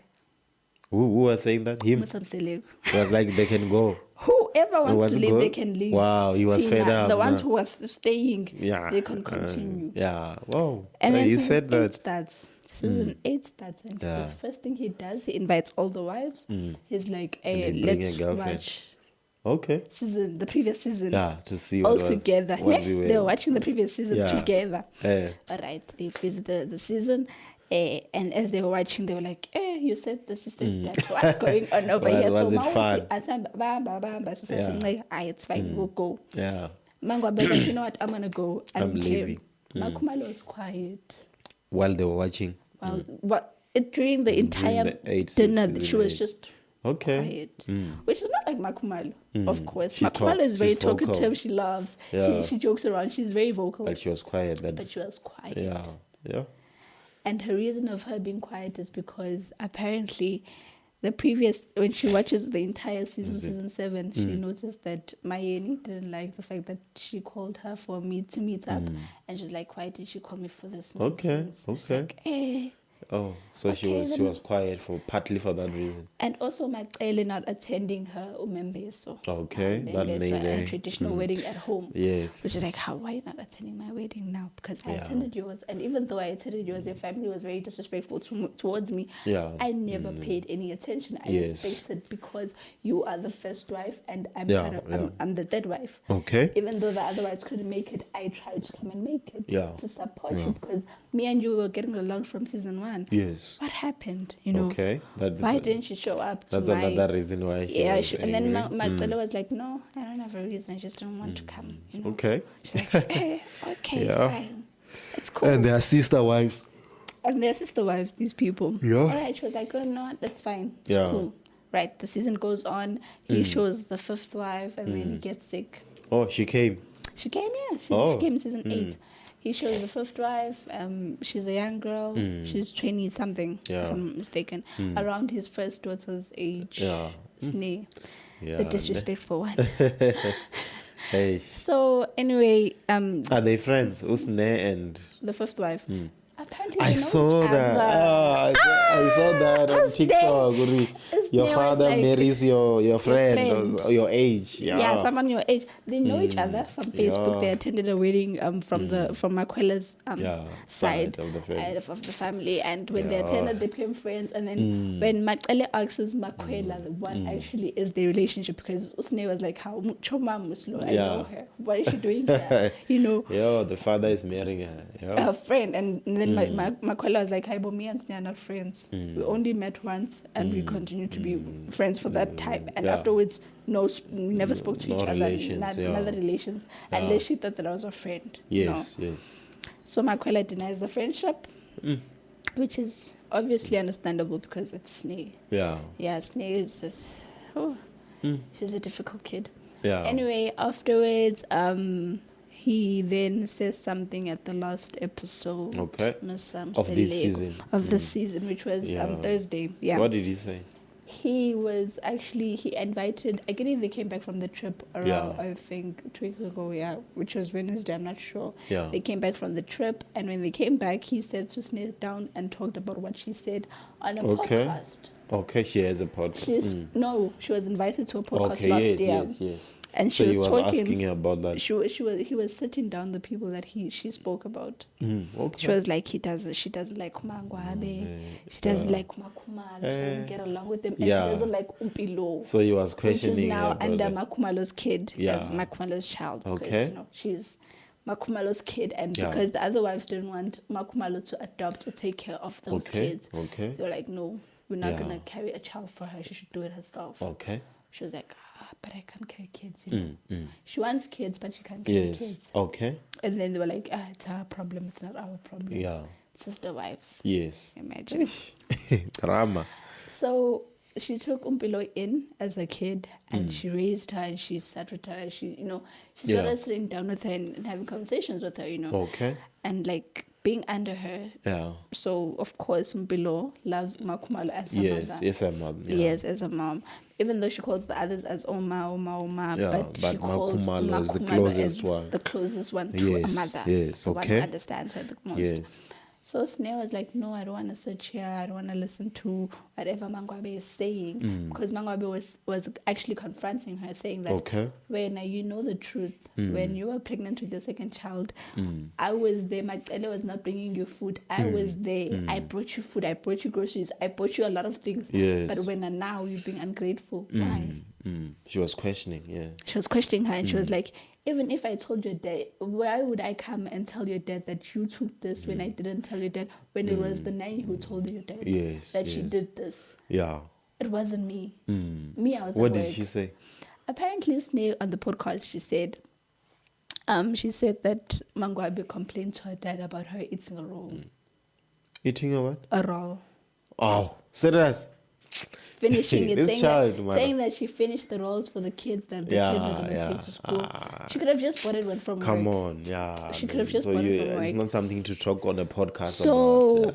Who was saying that? Him? Musamselego. It was like they can go. Whoever wants to leave, go? they can leave. Wow, he was Tina, fed up. The ones who was staying, Yeah. they can continue. Yeah. Wow. And then he season said 8 that. starts. Season 8 starts, and the first thing he does, he invites all the wives. He's like, hey, let's watch Okay. the previous season. Yeah, to see all what together. They were watching the previous season together. All right, they visit the season. And as they were watching, they were like, you said this, you said that. What's going on over here? Was it fun? It's fine, we'll go. Yeah. Mangwa was like, you know what, I'm going to go. I'm leaving. Makumalo was quiet. While they were watching. During the entire dinner, she was just quiet. Which is not like Makumalo, of course. Makumalo is very talkative. Vocal. She loves. Yeah. She jokes around. She's very vocal. But she was quiet then. But she was quiet. Yeah. And her reason of her being quiet is because apparently when she watches the entire season 7, she noticed that Mayeni didn't like the fact that she called her to meet up. And she's like, why did she call me for this nonsense? Okay. Like, Oh, so she was quiet partly for that reason. And also Macele not attending her umembeso. Okay, that made a traditional wedding at home. Yes. Which is like, why are you not attending my wedding now? Because I attended yours, and even though I attended yours, your family was very disrespectful towards me. Yeah. I never paid any attention. I respected because you are the first wife and I'm the third wife. Okay. Even though the other wives couldn't make it, I tried to come and make it to support you because me and you were getting along from season 1. Yes. What happened? Okay. Why didn't she show up? That's another reason why. And then Magdalena was like, "No, I don't have a reason. I just don't want to come." Okay. She's like, "Okay, fine, it's cool." And their sister wives. These people. Yeah. All right. She was like, "Oh no, that's fine. It's cool." Right. The season goes on. He shows the 5th wife, and then he gets sick. Oh, she came. She came. Yeah. She came in season 8. He shows the 5th wife. She's a young girl. She's 20 something, if I'm not mistaken. Around his first daughter's age. Yeah. Snee. The disrespectful one. Hey. So anyway, are they friends? Usne and the 5th wife. Apparently I saw that. I saw that on TikTok. Your father marries your friend, or your age. Yeah, someone your age. They know each other from Facebook. They attended a wedding from Makwela's side of the family. Of the family. And when they attended, they became friends. And then when Makwela asks Makwela, what actually is their relationship? Because Usne was like, how Choma Muslo, I know her. What is she doing here? The father is marrying her. Her friend. And then Makwela was like, me and Sne are not friends. We only met once and we continue to be friends for that time. And afterwards, we never spoke to each other. Another relations. Unless she thought that I was a friend. Yes. So Makwela denies the friendship, which is obviously understandable because it's Sne. Yeah, Sne is just, she's a difficult kid. Yeah. Anyway, afterwards, he then says something at the last episode. Okay. Of this season. Of this season, which was Thursday. Yeah. What did he say? He invited, again, they came back from the trip around, I think, 2 weeks ago, which was Wednesday, I'm not sure. Yeah. They came back from the trip, and when they came back, he said to Sne down and talked about what she said on a podcast. Okay, she has a podcast. No, she was invited to a podcast last year. Yes. And she was talking, asking her about that. He was sitting down the people that she spoke about. Okay. She was like, she doesn't like Kumangwabe, she doesn't like Makumalo, she doesn't get along with them, and she doesn't like Umpilo. So he was questioning, which is now her under Makumalo's kid as Makumalo's child. Because, she's Makumalo's kid, and because the other wives didn't want Makumalo to adopt or take care of those kids, they were like, no, we're not gonna carry a child for her. She should do it herself. Okay. She was like, but I can't carry kids. She wants kids, but she can't carry kids. Okay. And then they were like, it's her problem. It's not our problem. Yeah. Sister wives. Yes. Imagine. Drama. So she took Umpilo in as a kid, and she raised her, and she sat with her. She started sitting down with her and having conversations with her. Okay. And like being under her. Yeah. So of course Umpilo loves Makumalo as her mother. Yes, her mom. Yeah. Yes, as a mom. Even though she calls the others as Oma, but she calls Makumalo is the closest one. The closest one to a mother. Yes, the one who understands her the most. Yes. So Sne was like, no, I don't want to sit here. I don't want to listen to whatever Mangwabe is saying. Because Mangwabe was actually confronting her, saying that, when you know the truth, when you were pregnant with your second child, I was there. My Cleo was not bringing you food. I was there. I brought you food. I brought you groceries. I brought you a lot of things. Yes. But when now you're being ungrateful, why? She was questioning, She was questioning her, and she was like, even if I told your dad, why would I come and tell your dad that you took this when I didn't tell your dad, when it was the nanny who told your dad that she did this? Yeah. It wasn't me. Me, I was What did she say? Apparently, Sne on the podcast, she said that Mangwabe complained to her dad about her eating a roll. Eating a what? A roll. Oh, serious? Finishing it, saying that she finished the rolls for the kids that the kids were going to take to school. She could have just bought it from work. Come on, yeah. She could have just bought it from work. It's not something to talk on a podcast about.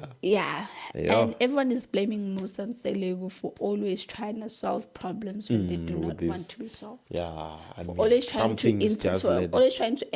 And everyone is blaming Musa and Selegu for always trying to solve problems when they do not want to be solved. Yeah, always trying to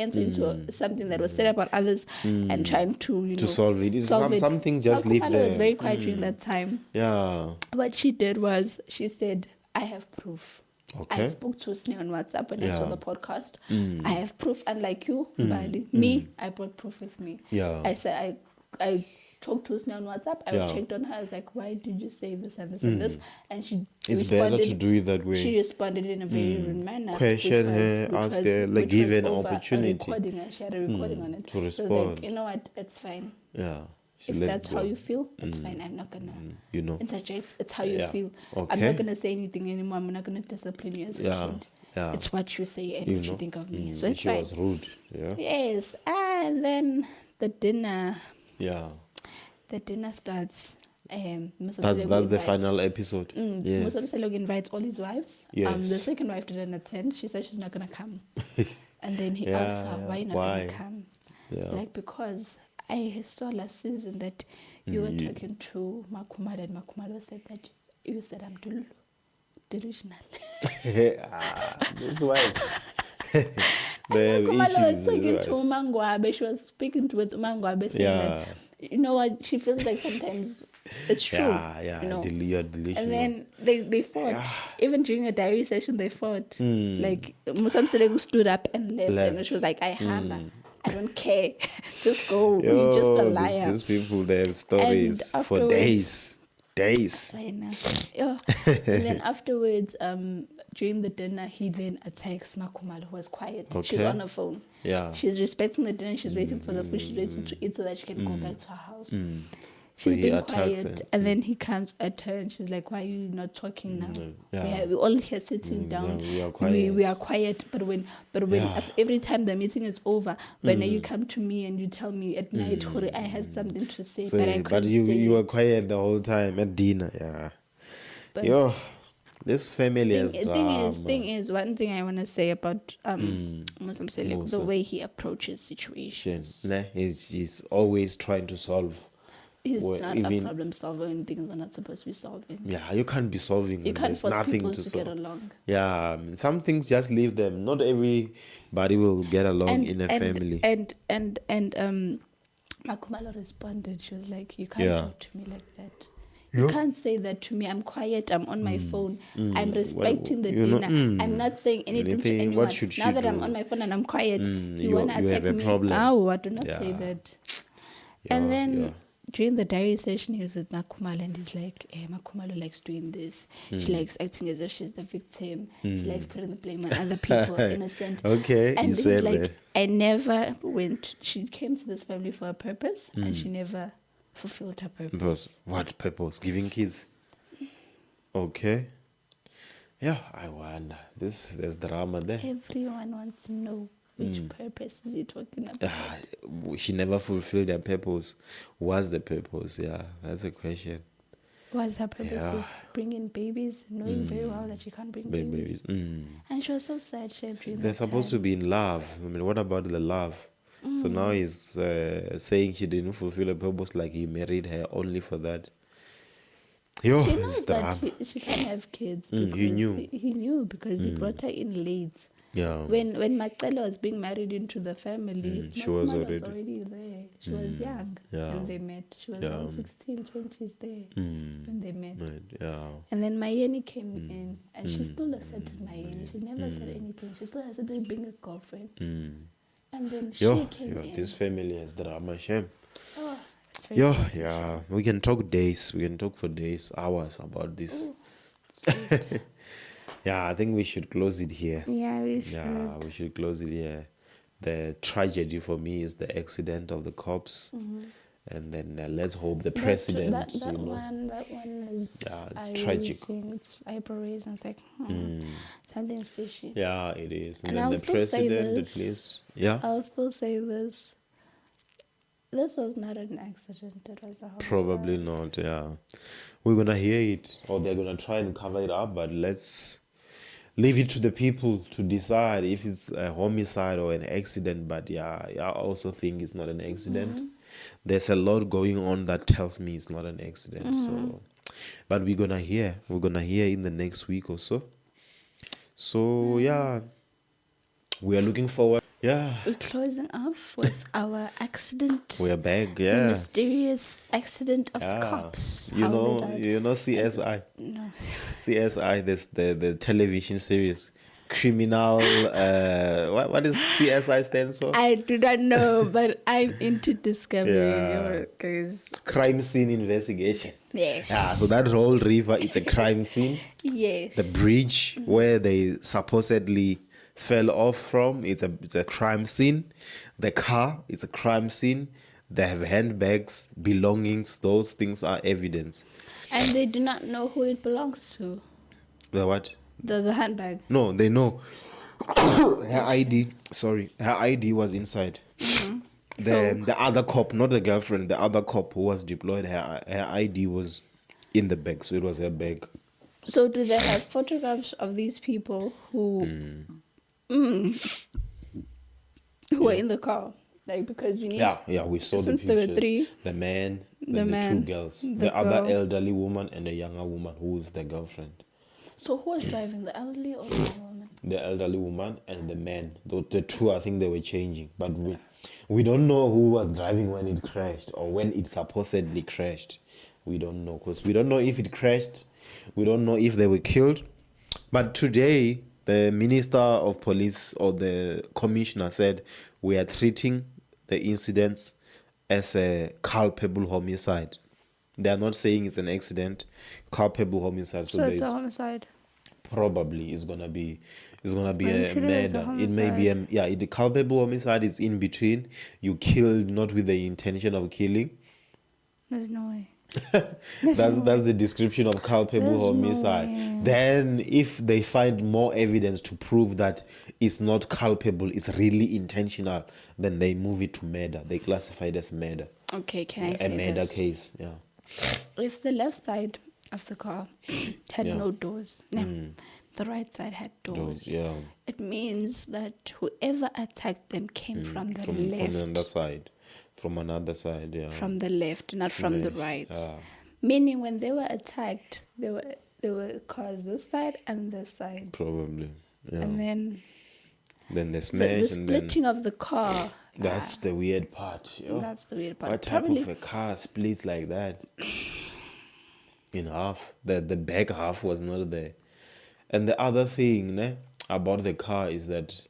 enter into something that was said about others and trying to solve it. Something just leave there. Was very quiet during that time. Yeah. What she did was she said, I have proof. Okay. I spoke to Sne on WhatsApp when I saw the podcast. I have proof, unlike you, Bali. Me, I brought proof with me. Yeah. I said I talked to Sne on WhatsApp. I checked on her. I was like, why did you say this and this and this? And she better to do it that way. She responded in a very rude manner. Question her, ask her, like give an opportunity. Recording, and she had a recording on it. To respond. So like, you know what? It's fine. Yeah. If that's how you feel, it's fine. I'm not gonna interject. It's how you feel. Okay. I'm not gonna say anything anymore. I'm not gonna discipline you as a kid. Yeah. It's what you say and what you think of me. So it's fine. She was rude. Yeah. Yes. And then the dinner. Yeah. The dinner starts. That's the final episode. Yes. Musa invites all his wives. Yes. The second wife didn't attend. She said she's not gonna come. And then he asked her, why not gonna come? Yeah. It's like, because I saw last season that you were talking to Makumalo, and Makumalo said that you said I'm delusional. That's why. Makumalo was talking to Mangwabe. She was speaking with Mangwabe, saying that, you know what, she feels like sometimes It's true. Yeah. You know? You're delusional. And then they fought. Even during a diary session, they fought. Like Musam Selegu stood up and left. And she was like, I hamba. I don't care. Just go. You're just a liar. These people, they have stories for days. I know. Yeah. And then afterwards, during the dinner, he then attacks Makumalo, who was quiet. Okay. She's on her phone. Yeah. She's respecting the dinner. She's waiting for the food. She's waiting to eat so that she can go back to her house. She's been quiet, and then he comes at her, and she's like, "Why are you not talking now? We're all here sitting down. We are quiet. We are quiet. But when every time the meeting is over, when you come to me and you tell me at night, Hore, I had something to say, but I couldn't you were quiet the whole time at dinner. Yeah. But this family is drama. Thing is, one thing I want to say about Muslim Selek, the way he approaches situations. He's always trying to solve. He's not a problem solver when things are not supposed to be solving. Yeah, you can't be solving. You can't force people to solve. get along. Yeah, some things just leave them. Not everybody will get along in a family. And Makumalo responded. She was like, "You can't talk to me like that. You can't say that to me. I'm quiet. I'm on my phone. I'm respecting the dinner. I'm not saying anything to anyone. What should now that do? I'm on my phone and I'm quiet, you want to attack have a me? problem. Oh, I do not say that." And then during the diary session, he was with Makumalo, and he's like, Makumalo likes doing this. She likes acting as if she's the victim. She likes putting the blame on other people, innocent. Okay, and you said like, that. I never went. She came to this family for a purpose, and she never fulfilled her purpose. What purpose? Giving kids? Okay. Yeah, I wonder. There's drama there. Everyone wants to know which purpose is he talking about. She never fulfilled her purpose. What's the purpose? Yeah, that's a question. What's her purpose? Bringing babies, knowing very well that she can't bring babies. And she was so sad. They're supposed to be in love. I mean, what about the love? So now he's saying she didn't fulfill her purpose, like he married her only for that. He knows that she can't have kids. He knew. He knew because he brought her in late. Yeah. When Macelo was being married into the family, she was already there. She was young when they met. She was around 16, 20s there when they met. And then Mayeni came in, and she still accepted Mayeni. She never said anything. She still accepted being a girlfriend. And then she came in. This family has drama, shame. Oh, it's very yeah. We can talk days. We can talk for days, hours about this. Yeah, I think we should close it here. Yeah, we should. Yeah, we should close it here. The tragedy for me is the accident of the cops. And then let's hope the president. That one is. Yeah, it's tragic. It's eyebrow raising. It's like something's fishy. Yeah, it is. And then the still say president, this. at least. Yeah. I'll still say this. This was not an accident. It was a homicide. Probably not. Yeah, we're gonna hear it, or they're gonna try and cover it up. But let's leave it to the people to decide if it's a homicide or an accident. But I also think it's not an accident. There's a lot going on that tells me it's not an accident. So, but we're gonna hear in the next week or so. So we are looking forward. Yeah, we're closing off with our accident. We're back. The mysterious accident of cops. You know CSI. No. CSI. This the television series. Criminal. What does CSI stands for? I do not know, but I'm into discovery. Crime scene investigation. Yes. Yeah. So that whole river, it's a crime scene. Yes. The bridge where they supposedly fell off from, it's a crime scene. The car, it's a crime scene. They have handbags, belongings. Those things are evidence. And they do not know who it belongs to. The what? The handbag. No, they know. Her ID was inside. The other cop, not the girlfriend, the other cop who was deployed, her ID was in the bag, so it was her bag. So do they have photographs of these people who were in the car? Like, because we need... Yeah, we saw since the pictures. There were three. The man, the two girls. The other elderly woman and the younger woman who is the girlfriend. So who was driving, the elderly or the young woman? The elderly woman and the man. The two, I think they were changing. But we don't know who was driving when it crashed or when it supposedly crashed. We don't know, because we don't know if it crashed. We don't know if they were killed. But today, the Minister of Police or the Commissioner said we are treating the incidents as a culpable homicide. They are not saying it's an accident, culpable homicide. So it's a homicide. Probably it's gonna be a murder. It may be the culpable homicide is in between. You killed not with the intention of killing. There's no way. That's the description of culpable homicide. No, then if they find more evidence to prove that it's not culpable, it's really intentional, then they move it to murder. They classify it as murder. Okay, can I say a murder this? case? Yeah. If the left side of the car had no doors, the right side had doors. It means that whoever attacked them came from the left. From another side. From another side, yeah. From the left, not from the right. Meaning when they were attacked, they were cars this side and this side. Probably. Yeah. And then they smash. The splitting of the car. That's the weird part. Yeah. That's the weird part. What type of a car splits like that? In half. The back half was not there. And the other thing about the car is that,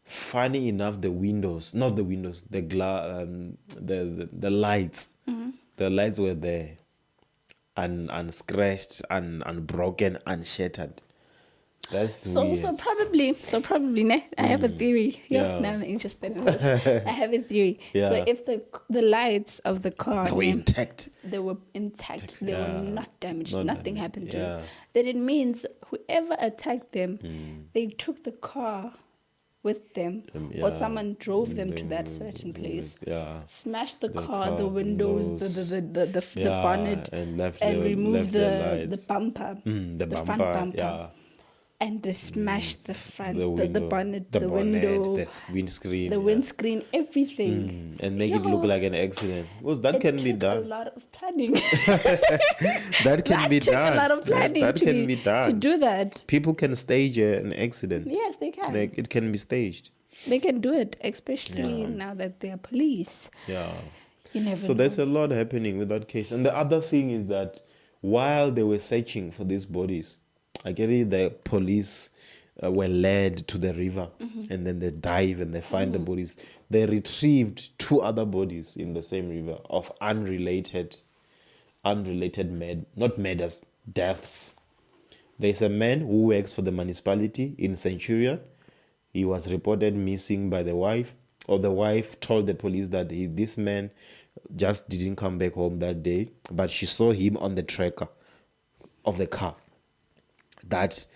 funny enough, the lights, the lights were there, and scratched, and broken, and shattered. That's weird. So probably, I have a theory. Now I'm interested in this. I have a theory. Yeah. So if the lights of the car were intact. They were intact. They were not damaged. Nothing happened to them. Yeah. Then it means whoever attacked them, they took the car with them, or someone drove them to that certain place. Smashed the car, the windows, the bonnet, and removed the bumper, the front bumper. And they smashed the front, the bonnet, the window, the windscreen, everything. And make it look like an accident. Because that can be done. A lot of planning. That can be done. A lot of planning to do that. People can stage an accident. Yes, they can. It can be staged. They can do it, especially now that they are police. Yeah. You never know. There's a lot happening with that case. And the other thing is that while they were searching for these bodies, I get it, the police were led to the river, and then they dive and they find the bodies. They retrieved 2 other bodies in the same river of unrelated not murders, deaths. There's a man who works for the municipality in Centurion. He was reported missing by the wife, or the wife told the police that this man just didn't come back home that day, but she saw him on the tracker of the car. That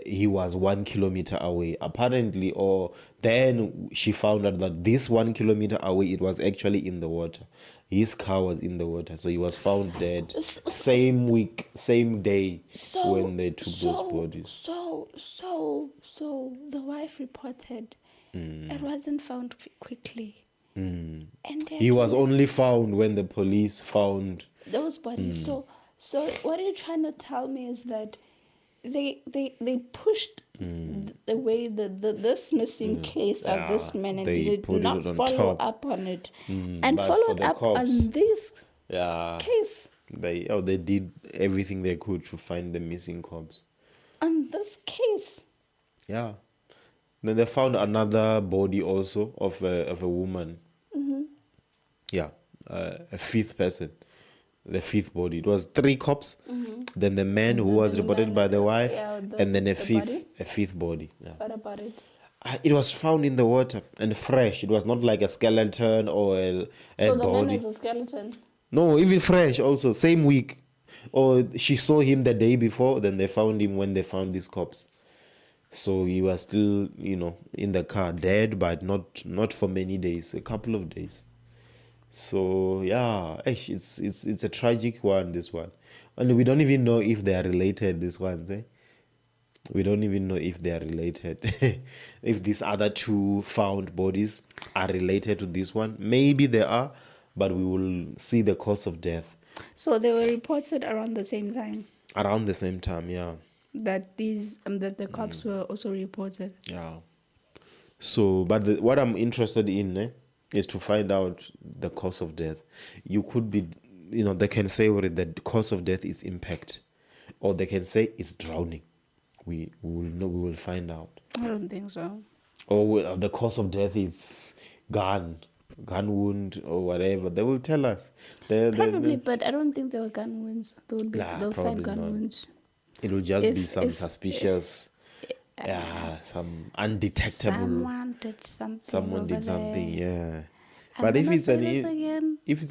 he was 1 kilometer away, apparently, or then she found out that this 1 kilometer away, it was actually in the water. His car was in the water, so he was found dead. Same week, same day when they took those bodies. So the wife reported it wasn't found quickly. And he was only found when the police found those bodies. So what you're trying to tell me is that they pushed the way this missing case of this man, and did not follow up on it, and followed up on this case. They did everything they could to find the missing corpse. On this case. Yeah. Then they found another body also of a woman. Yeah, a 5th person. The 5th body. It was 3 cops. Then the man who was reported by the wife, and then a fifth body. Yeah. What about it? It was found in the water and fresh. It was not like a skeleton or a body. So the man is a skeleton? No, even fresh also. Same week. Or she saw him the day before, then they found him when they found these cops. So he was still, in the car, dead, but not for many days, a couple of days. So yeah, it's a tragic one, this one. And we don't even know if they are related, these ones. We don't even know if they are related. If these other 2 found bodies are related to this one. Maybe they are, but we will see the cause of death. So they were reported around the same time? Around the same time, yeah. That that the cops were also reported? Yeah. So, but what I'm interested in is to find out the cause of death. You could be they can say what the cause of death is impact, or they can say it's drowning. We will know. We will find out. I don't think so. Or the cause of death is gun wound, or whatever. They will tell us. Probably, but I don't think there were gun wounds. They'll find gun wounds. It will just be some suspicious, some undetectable. Someone did something. Yeah. But if it's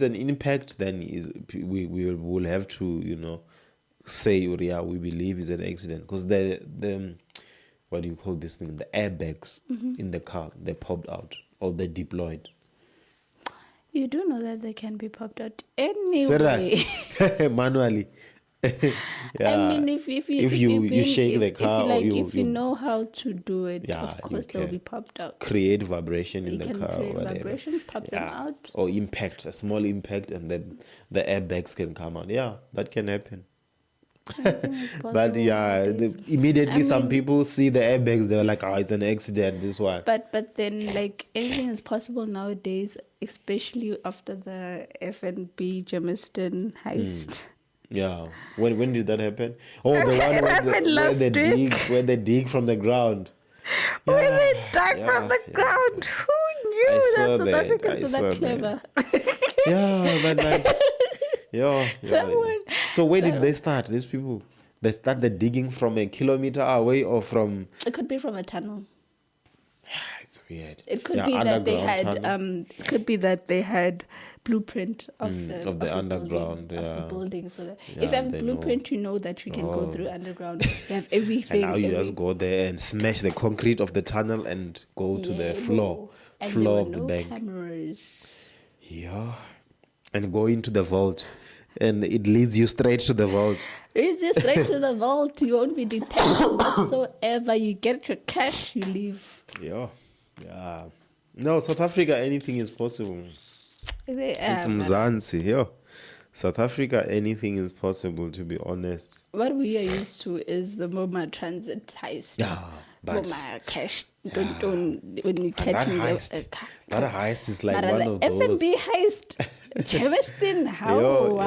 an impact, then we will have to say, yeah, we believe it's an accident, because the what do you call this thing? The airbags in the car, they popped out or they deployed. You do know that they can be popped out anyway. Manually. I mean, if you shake the car, if you know how to do it, of course they'll be popped out. Create vibration in the car, create or whatever. Vibration, pop them out, or impact, a small impact, and then the airbags can come out. Yeah, that can happen. But immediately some people see the airbags, they're like, oh, it's an accident, this one. But then, like, anything is possible nowadays, especially after the FNB Jamestown heist. Yeah. When did that happen? Oh, the one where they dig from the ground. When they dug from the ground. Who knew that South Africans were that clever? Yeah, but So where did they start, these people? They started digging from a kilometer away, or from... It could be from a tunnel. It's weird. It could be that they had could be that they had blueprint of the underground building, of the building, so that if you have blueprint, you know that you can go through underground. You have everything. And now you just go there and smash the concrete of the tunnel and go to the floor of the bank. Cameras. Yeah, and go into the vault, and it leads you straight to the vault. Leads you straight to the vault. You won't be detected whatsoever. You get your cash, you leave. Yeah. No, South Africa, anything is possible. It's Mzansi, yeah. South Africa, anything is possible, to be honest. What we are used to is the MoMA transit heist. Yeah, but MoMA cash. Don't when you catch that heist is like one of those. FNB heist. Jamestown, how?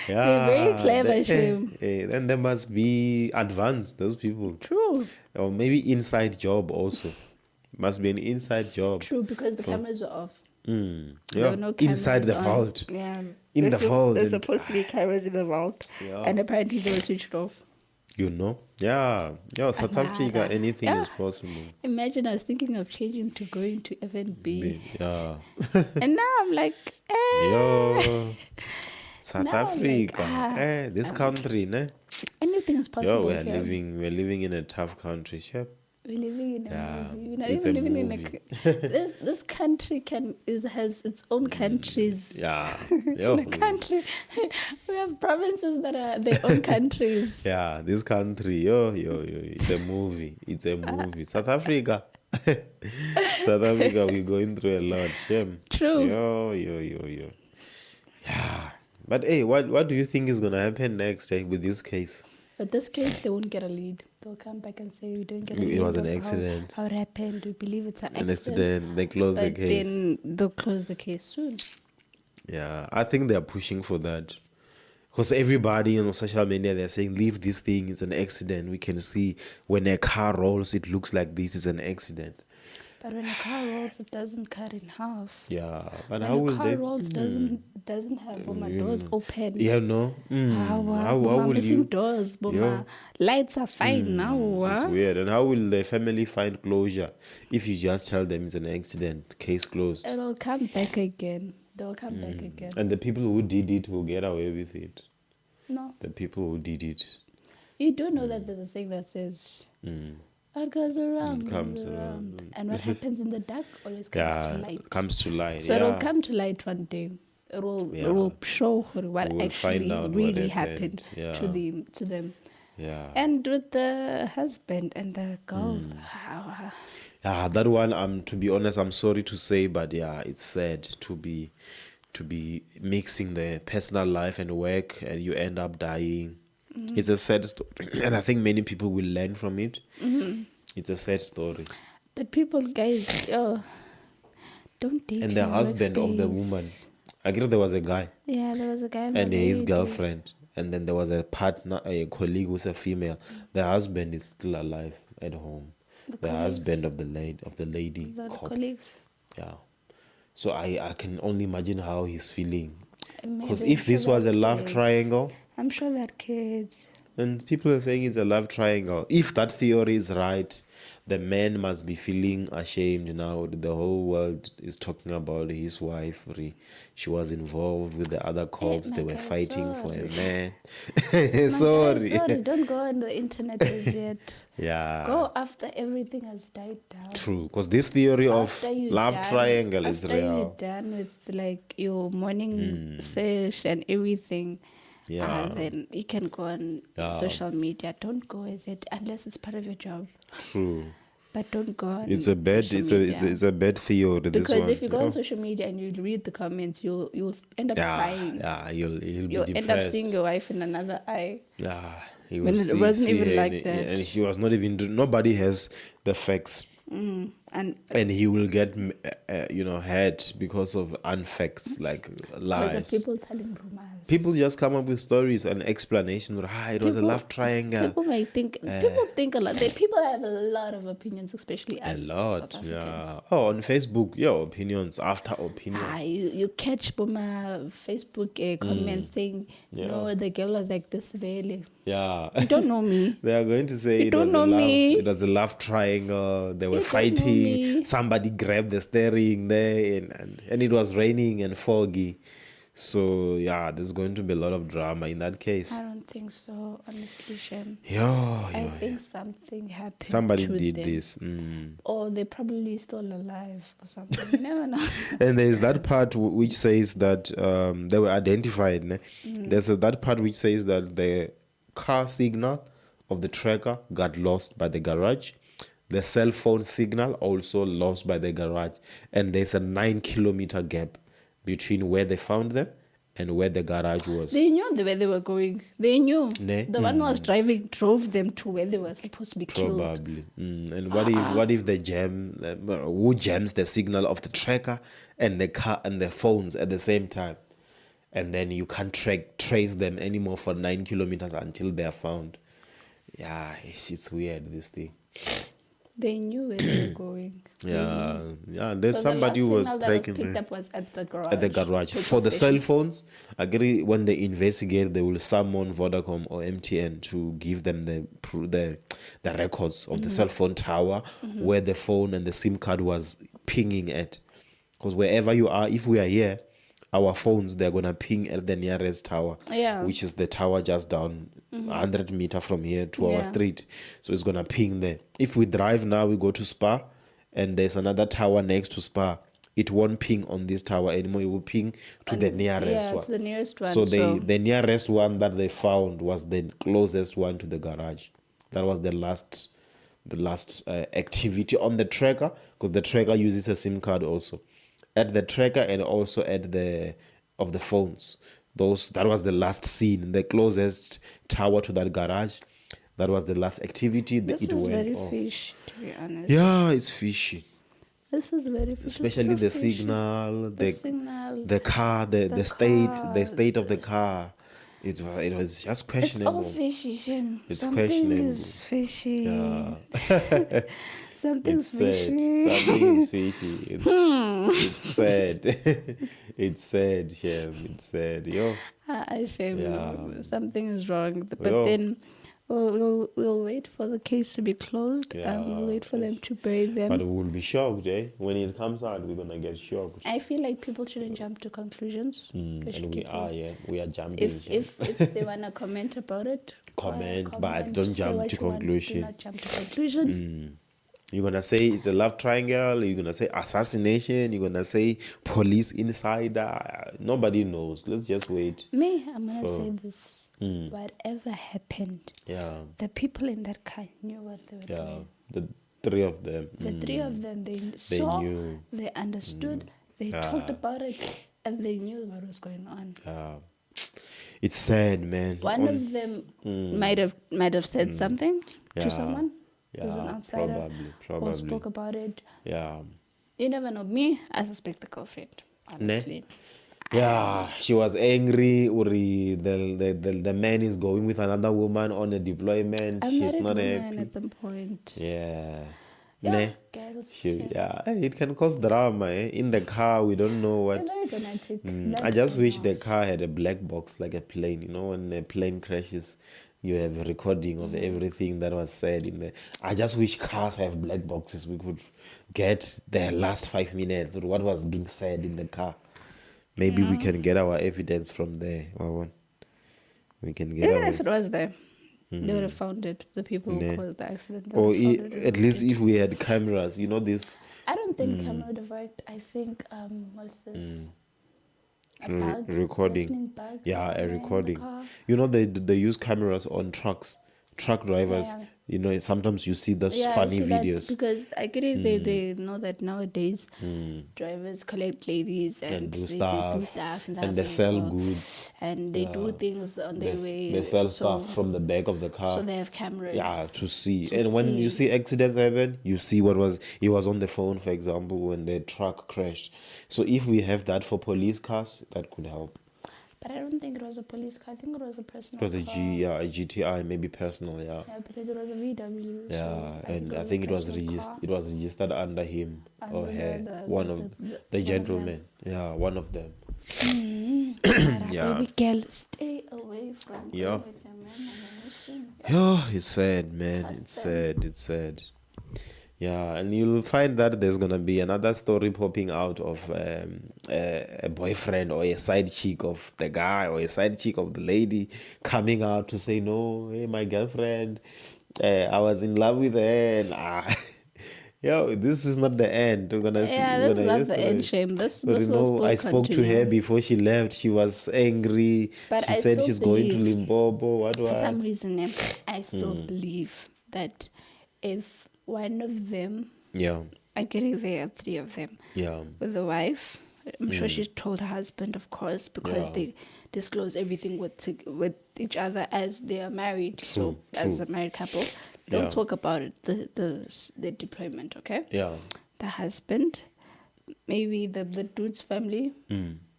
Yeah. They're very clever, Shim. Then there must be advanced, those people. True. Or maybe inside job also. Must be an inside job. True, because the cameras are off. Yeah. No inside the vault. Yeah. In the vault. There's supposed to be cameras in the vault. Yeah. And apparently they were switched off. Yeah. South Africa, anything is possible. Imagine I was thinking of changing to going to FNB. Yeah. And now I'm like, South Africa. This country, ne? Anything is possible. We're living in a tough country, Shep. We're living in a movie. We're not even living in a... This country has its own countries. Yeah. In a country. We have provinces that are their own countries. Yeah, this country, it's a movie. It's a movie. South Africa. We're going through a lot. Shame. True. Yeah. But hey, what do you think is going to happen next with this case? But this case, they won't get a lead. They'll come back and say, we didn't get a lead. It was an accident. How it happened. We believe it's an accident. They close the case. Then they'll close the case soon. Yeah, I think they're pushing for that. Because everybody on social media, they're saying, leave this thing, it's an accident. We can see when a car rolls, it looks like this is an accident. But when a car rolls, it doesn't cut in half. Yeah, but when how will they... When a car rolls, doesn't have my doors open. Yeah, no. How will missing doors, but my lights are fine now. It's weird. And how will the family find closure if you just tell them it's an accident, case closed? It'll come back again. They'll come back again. And the people who did it will get away with it. No. The people who did it. You do know that there's a saying that says... What goes around comes around. And what happens in the dark always comes to light. Comes to light. So it'll come to light one day. It will show what actually really happened to them. Yeah. And with the husband and the girl. Yeah, that one. To be honest, I'm sorry to say, but yeah, it's sad to be mixing the personal life and work, and you end up dying. It's a sad story, and I think many people will learn from it. It's a sad story. But people, guys, don't date. And the husband of the woman, I guess there was a guy. Yeah, there was a guy And his girlfriend. And then there was a partner, a colleague who's a female. The husband is still alive at home. The husband of the lady cop. Colleagues. Yeah. So I can only imagine how he's feeling. Because Maybe if this was a love triangle, I'm sure that kids. and people are saying it's a love triangle. If that theory is right, the man must be feeling ashamed now. The whole world is talking about his wife. She was involved with the other cops. They were fighting for a man. Sorry. Don't go on the internet as yet. Yeah. Go after everything has died down. True. Because this theory of love triangle is real. After you're done with like your morning sesh and everything. Yeah. Then you can go on social media. Don't go as it unless it's part of your job. True. But don't go on it's a bad theory. Because if you go on social media and you read the comments, you'll end up crying. Yeah, you'll be You'll depressed. end up seeing your wife in another eye. Yeah, when it wasn't even like that. And she was not even. Nobody has the facts. And he will get hurt because of unfacts, like lies. Because of people telling rumors. People just come up with stories and explanations. It was a love triangle. People might think. People think a lot. People have a lot of opinions, especially us. A lot, South Africans. yeah. Oh, on Facebook, your opinions after opinion. You catch Boma Facebook comments saying, no, the girl was like this really. Yeah. You don't know me. They are going to say it was a love triangle. They were fighting. Somebody grabbed the steering there and it was raining and foggy. So, yeah, there's going to be a lot of drama in that case. I don't think so, honestly, Shem. I think something happened. Somebody to did them. this. Or they're probably still alive or something. You never know. And there's that part which says that they were identified. There's that part which says that the car signal of the tracker got lost by the garage. The cell phone signal also lost by the garage. And there's a 9-kilometer gap between where they found them and where the garage was. They knew where they were going. They knew. The one who was driving drove them to where they were supposed to be killed. Probably. And what if they who jams the signal of the tracker and the car and the phones at the same time? And then you can't trace them anymore for 9 kilometers until they are found. Yeah, it's weird, this thing. They knew where they were going. Yeah. There's somebody who was taking. Picked up was at the garage. At the garage for the cell phones. I agree. When they investigate, they will summon Vodacom or MTN to give them the records of the cell phone tower where the phone and the SIM card was pinging at. Because wherever you are, if we are here, our phones, they're gonna ping at the nearest tower, which is the tower just down 100 meters from here to our street. So it's gonna ping there. If we drive now, we go to Spa, and there's another tower next to Spa. It won't ping on this tower anymore. It will ping to the nearest one. It's the nearest one. So the nearest one that they found was the closest one to the garage. That was the last activity on the tracker, because the tracker uses a SIM card also. At the tracker and also at the phones. That was the last scene, the closest tower to that garage. That was the last activity. This is very fishy, to be honest. Yeah, it's fishy. This is very fishy. Especially the signal, the car, the state of the car. It was just questionable. It's all fishy, Shem. Something is fishy. Yeah. Something's fishy. Something is fishy. It's sad. It's sad, Shem. It's sad. Shem. Yeah. Something is wrong. But then we'll wait for the case to be closed and we'll wait for them to bury them. But we'll be shocked, eh? When it comes out, we're gonna get shocked. I feel like people shouldn't jump to conclusions. And we are jumping. If they wanna comment about it, comment, but don't jump to conclusions. Do not jump to conclusions. You're going to say it's a love triangle. You're going to say assassination. You're going to say police insider. Nobody knows. Let's just wait. I'm going to say this. Whatever happened, the people in that car knew what they were doing. The three of them. The three of them, they saw, knew. They understood, they talked about it, and they knew what was going on. It's sad, man. One of them might have said something to someone. Who's an outsider, probably. Or spoke about it. Yeah. You never know. Me, I suspect the girlfriend, honestly. Yeah, she was angry. Uri, the man is going with another woman on a deployment. A She's married not woman happy. at the point. Yeah. Yeah, Ne? girls. Yeah, it can cause drama. In the car, we don't know what. They're very dramatic. I just wish the car had a black box like a plane. You know, when a plane crashes, you have a recording of everything that was said in there. I just wish cars have black boxes. We could get the last 5 minutes or what was being said in the car. Maybe we can get our evidence from there. We can get Even our. if it was there, they would have found it. The people who caused the accident. They Or would have found it and at least booked it. if we had cameras, you know this. I don't think camera would have worked. I think what's this? A bug, Recording. listening bug. Yeah, a somewhere in the recording. car. You know they use cameras on trucks, truck drivers. Yeah. You know sometimes you see those Yeah, I funny see that videos because I get it. They know that nowadays drivers collect ladies and do they stuff, do stuff and they sell goods. and they do things on their way. They sell so, stuff from the back of the car. So they have cameras. Yeah, to see. to And when you see. see accidents happen, you see what was he was on the phone, for example, when the truck crashed. So if we have that for police cars, that could help. But I don't think it was a police car. I think it was a personal It was a car. a GTI, maybe personal, yeah. Yeah, because it was a VW. Yeah, so and I think it was registered under him or her, one of the gentlemen. Yeah, one of them. Yeah. Baby girl, stay away from Yeah. with your man on a mission. Yeah, it's sad, man. It's sad. It's sad. Yeah, and you'll find that there's gonna be another story popping out of a boyfriend or a side chick of the guy or a side chick of the lady coming out to say, "No, hey, my girlfriend, I was in love with her." And yo, this is not the end. We're gonna see. Yeah, this is not the end shame. This But you will know, still I spoke to continue. her before she left. She was angry. But She I said still she's going to believe- Limpopo. What? For some reason, I still believe that if one of them, Yeah, I get it, there are three of them, yeah, with the wife, I'm sure she told her husband, of course, because Yeah. they disclose everything with each other as they are married. So as a married couple, they'll Yeah. talk about it, the deployment, okay? yeah. The husband, maybe the dude's family,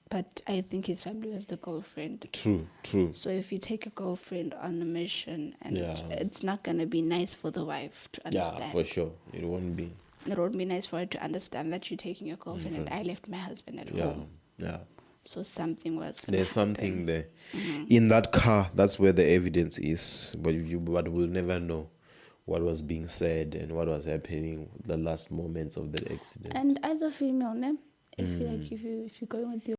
but I think his family was the girlfriend. True. So if you take a girlfriend on a mission, and Yeah. it's not gonna be nice for the wife to understand. Yeah, for sure. It won't be. It won't be nice for her to understand that you're taking your girlfriend and I left my husband at Yeah, home. yeah. So something was gonna There's happen. something there. In that car, that's where the evidence is. But we'll never know what was being said and what was happening the last moments of the accident. And as a female, ne, if you're going with your